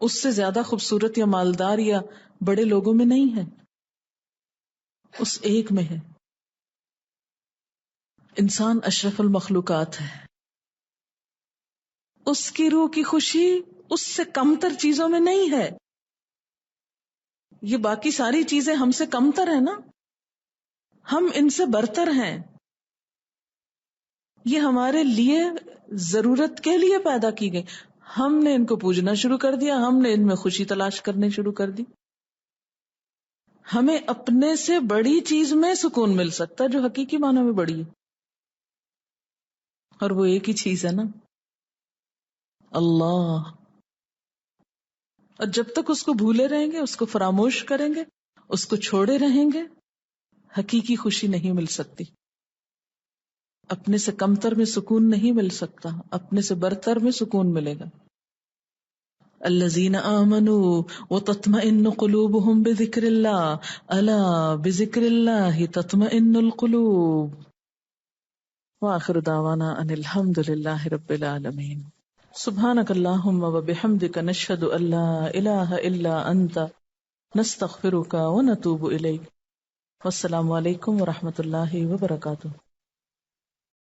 اس سے زیادہ خوبصورت یا مالدار یا بڑے لوگوں میں نہیں ہے، اس ایک میں ہے. انسان اشرف المخلوقات ہے، اس کی روح کی خوشی اس سے کمتر چیزوں میں نہیں ہے. یہ باقی ساری چیزیں ہم سے کم تر ہیں نا، ہم ان سے برتر ہیں. یہ ہمارے لیے ضرورت کے لیے پیدا کی گئی. ہم نے ان کو پوجنا شروع کر دیا، ہم نے ان میں خوشی تلاش کرنے شروع کر دی. ہمیں اپنے سے بڑی چیز میں سکون مل سکتا ہے جو حقیقی معنی میں بڑی ہے، اور وہ ایک ہی چیز ہے نا، اللہ. اور جب تک اس کو بھولے رہیں گے، اس کو فراموش کریں گے، اس کو چھوڑے رہیں گے، حقیقی خوشی نہیں مل سکتی. اپنے سے کمتر میں سکون نہیں مل سکتا، اپنے سے برتر میں سکون ملے گا. الذین آمنوا وتطمئن قلوبهم بذکر اللہ الا بذکر اللہ تطمئن القلوب. وآخر دعوانا ان الحمد للہ رب العالمین. سبحانک اللہم وبحمدک نشہد ان لا الہ الا انت نستغفرک ونتوب الیک. والسلام علیکم ورحمۃ اللہ وبرکاتہ.